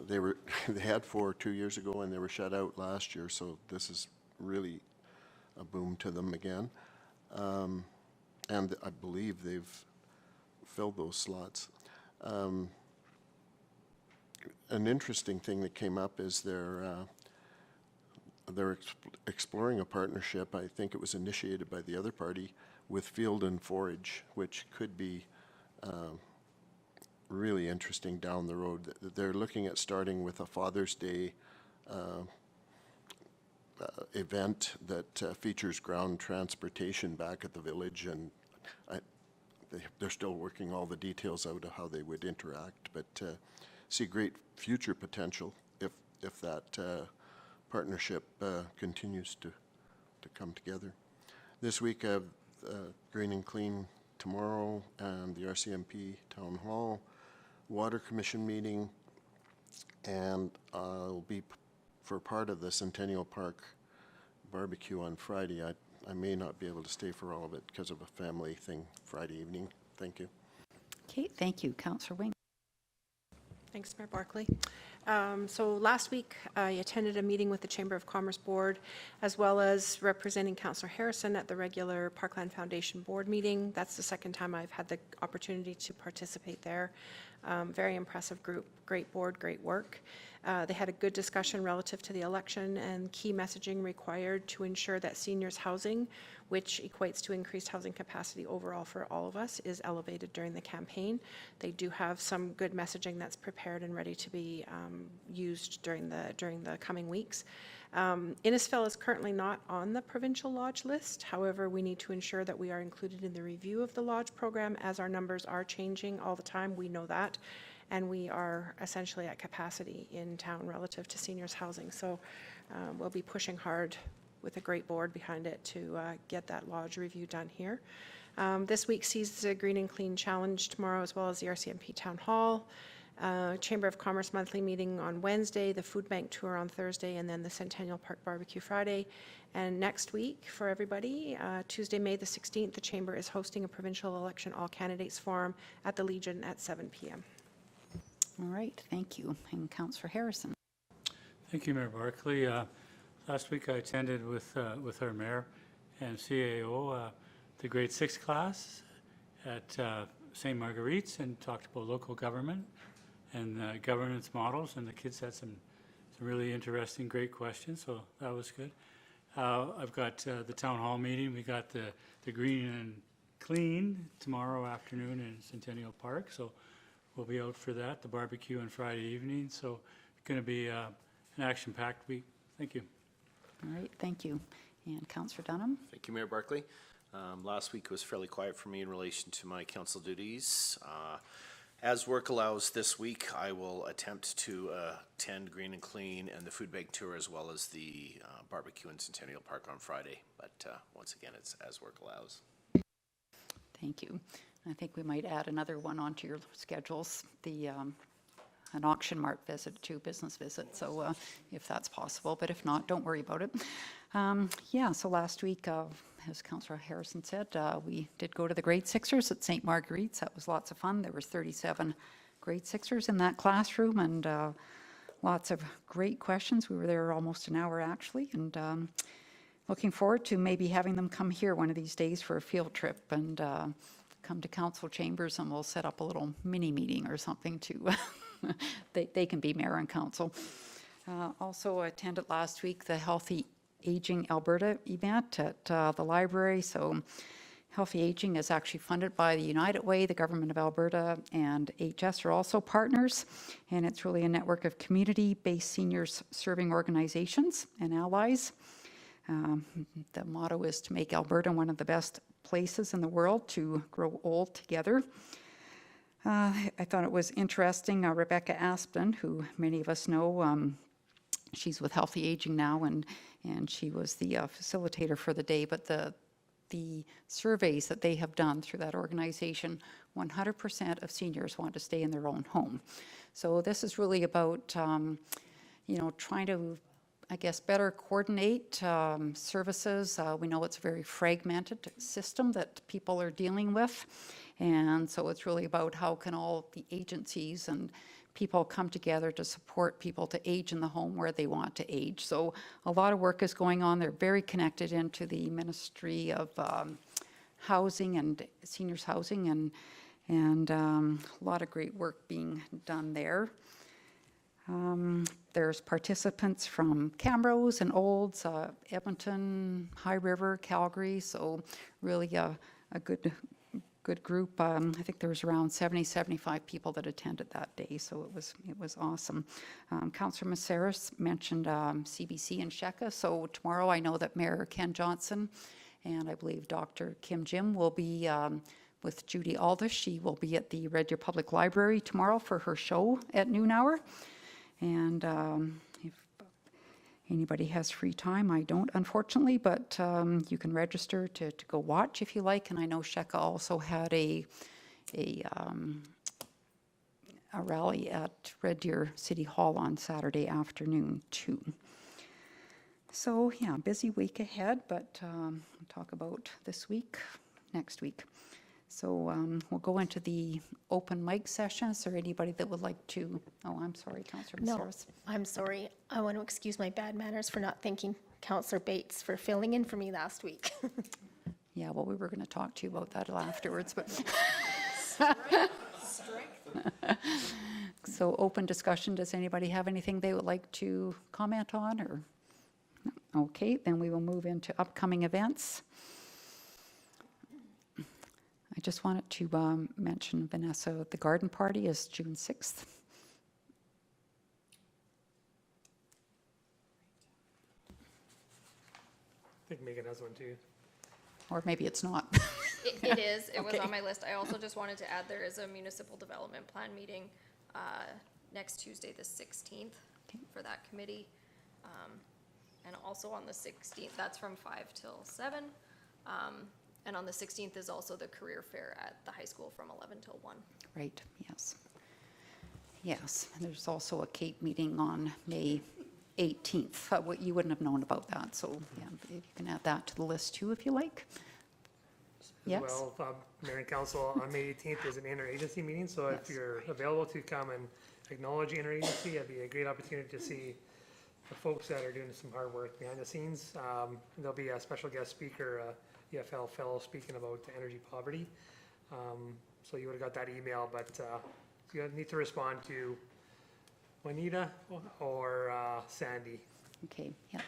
they were, they had 4 2 years ago, and they were shut out last year, so this is really a boom to them again. And I believe they've filled those slots. An interesting thing that came up is they're exploring a partnership, I think it was initiated by the other party, with Field and Forage, which could be really interesting down the road. They're looking at starting with a Father's Day event that features ground transportation back at the village, and they're still working all the details out of how they would interact, but see great future potential if that partnership continues to come together. This week I have Green and Clean tomorrow, and the RCMP Town Hall, Water Commission meeting, and I'll be for part of the Centennial Park barbecue on Friday. I may not be able to stay for all of it because of a family thing Friday evening. Thank you. Okay, thank you. Councillor Wing. Thanks, Mayor Barkley. So last week, I attended a meeting with the Chamber of Commerce Board, as well as representing Councillor Harrison at the regular Parkland Foundation Board meeting. That's the second time I've had the opportunity to participate there. Very impressive group, great board, great work. They had a good discussion relative to the election and key messaging required to ensure that seniors' housing, which equates to increased housing capacity overall for all of us, is elevated during the campaign. They do have some good messaging that's prepared and ready to be used during the coming weeks. Innisfail is currently not on the provincial lodge list. However, we need to ensure that we are included in the review of the lodge program, as our numbers are changing all the time. We know that. And we are essentially at capacity in town relative to seniors housing. So we'll be pushing hard with a great board behind it to get that lodge review done here. This week sees the Green and Clean Challenge tomorrow, as well as the RCMP Town Hall. Chamber of Commerce monthly meeting on Wednesday, the food bank tour on Thursday, and then the Centennial Park barbecue Friday. And next week for everybody, Tuesday, May the 16th, the Chamber is hosting a provincial election all candidates forum at the Legion at 7 p.m. All right, thank you. And Councillor Harrison. Thank you, Mayor Barkley. Last week I attended with our mayor and CAO the grade 6 class at St. Marguerite's and talked about local government and governance models, and the kids had some really interesting, great questions, so that was good. I've got the town hall meeting. We got the Green and Clean tomorrow afternoon in Centennial Park, so we'll be out for that, the barbecue on Friday evening, so it's going to be an action-packed week. Thank you. All right, thank you. And Councillor Dunham. Thank you, Mayor Barkley. Last week was fairly quiet for me in relation to my council duties. As work allows this week, I will attempt to attend Green and Clean and the food bank tour, as well as the barbecue in Centennial Park on Friday. But once again, it's as work allows. Thank you. I think we might add another one onto your schedules, an auction mart visit too, business visit, so if that's possible, but if not, don't worry about it. Yeah, so last week, as Councillor Harrison said, we did go to the grade 6ers at St. Marguerite's. That was lots of fun. There were 37 grade 6ers in that classroom, and lots of great questions. We were there almost an hour actually, and looking forward to maybe having them come here one of these days for a field trip and come to council chambers, and we'll set up a little mini meeting or something to they can be mayor and council. Also attended last week the Healthy Aging Alberta event at the library. So Healthy Aging is actually funded by the United Way, the Government of Alberta, and HS are also partners, and it's really a network of community-based seniors serving organizations and allies. The motto is to make Alberta one of the best places in the world to grow old together. I thought it was interesting, Rebecca Aspen, who many of us know, she's with Healthy Aging now, and she was the facilitator for the day, but the surveys that they have done through that organization, 100% of seniors want to stay in their own home. So this is really about, trying to, I guess, better coordinate services. We know it's a very fragmented system that people are dealing with. And so it's really about how can all the agencies and people come together to support people to age in the home where they want to age. So a lot of work is going on. They're very connected into the Ministry of Housing and Seniors Housing, and a lot of great work being done there. There's participants from Camrose and Olds, Edmonton, High River, Calgary, so really a good group. I think there was around 70, 75 people that attended that day, so it was awesome. Councillor Maceras mentioned CBC and Sheka, so tomorrow I know that Mayor Ken Johnson and I believe Dr. Kim Jim will be with Judy Aldous. She will be at the Red Deer Public Library tomorrow for her show at noon hour. And if anybody has free time, I don't unfortunately, but you can register to go watch if you like. And I know Sheka also had a rally at Red Deer City Hall on Saturday afternoon too. So yeah, busy week ahead, but we'll talk about this week next week. So we'll go into the open mic session. Is there anybody that would like to? Oh, I'm sorry, Councillor No, Maceras. I'm sorry. I want to excuse my bad manners for not thanking Councillor Bates for filling in for me last week. Yeah, well, we were going to talk to you about that afterwards, but. So open discussion. Does anybody have anything they would like to comment on, or? No? Okay, then we will move into upcoming events. I just wanted to mention, Vanessa, the garden party is June 6th. I think Megan has one too. Or maybe it's not. It is, it was Okay. on my list. I also just wanted to add, there is a municipal development plan meeting next Tuesday, the 16th, for that committee. And also on the 16th, that's from 5 till 7. And on the 16th is also the career fair at the high school from 11 till 1. Right, yes. Yes, and there's also a CAPE meeting on May 18th. What you wouldn't have known about that, so yeah, you can add that to the list too if you like. Yes? Well, Mayor and Council, on May 18th is an interagency meeting, so if Yes. you're available to come and acknowledge the interagency, it'd be a great opportunity to see the folks that are doing some hard work behind the scenes. There'll be a special guest speaker, EFL fellow, speaking about energy poverty. So you would have got that email, but you need to respond to Juanita or Sandy. Okay, yeah,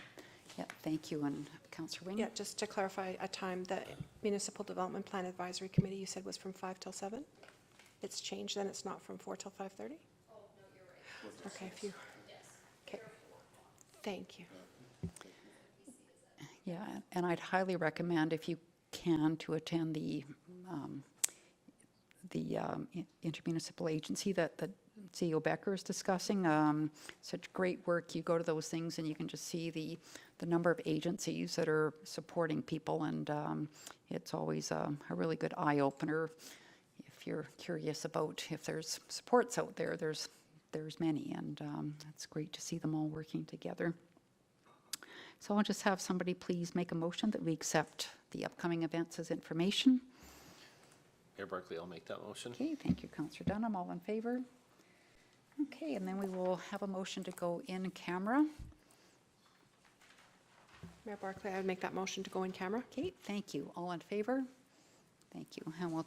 yeah, thank you. And Councillor Wing? Yeah, just to clarify a time, the Municipal Development Plan Advisory Committee you said was from 5 till 7? It's changed, then it's not from 4 till 5:30? Oh, no, you're right. Okay, if you, okay, thank you. Yeah, and I'd highly recommend, if you can, to attend the intermunicipal agency that CEO Becker is discussing. Such great work. You go to those things and you can just see the number of agencies that are supporting people, and it's always a really good eye-opener. If you're curious about if there's supports out there, there's many, and it's great to see them all working together. So I'll just have somebody please make a motion that we accept the upcoming events as information. Mayor Barkley, I'll make that motion. Okay, thank you, Councillor Dunham. All in favor? Okay, and then we will have a motion to go in camera. Mayor Barkley, I would make that motion to go in camera. Okay, thank you. All in favor? Thank you. And we'll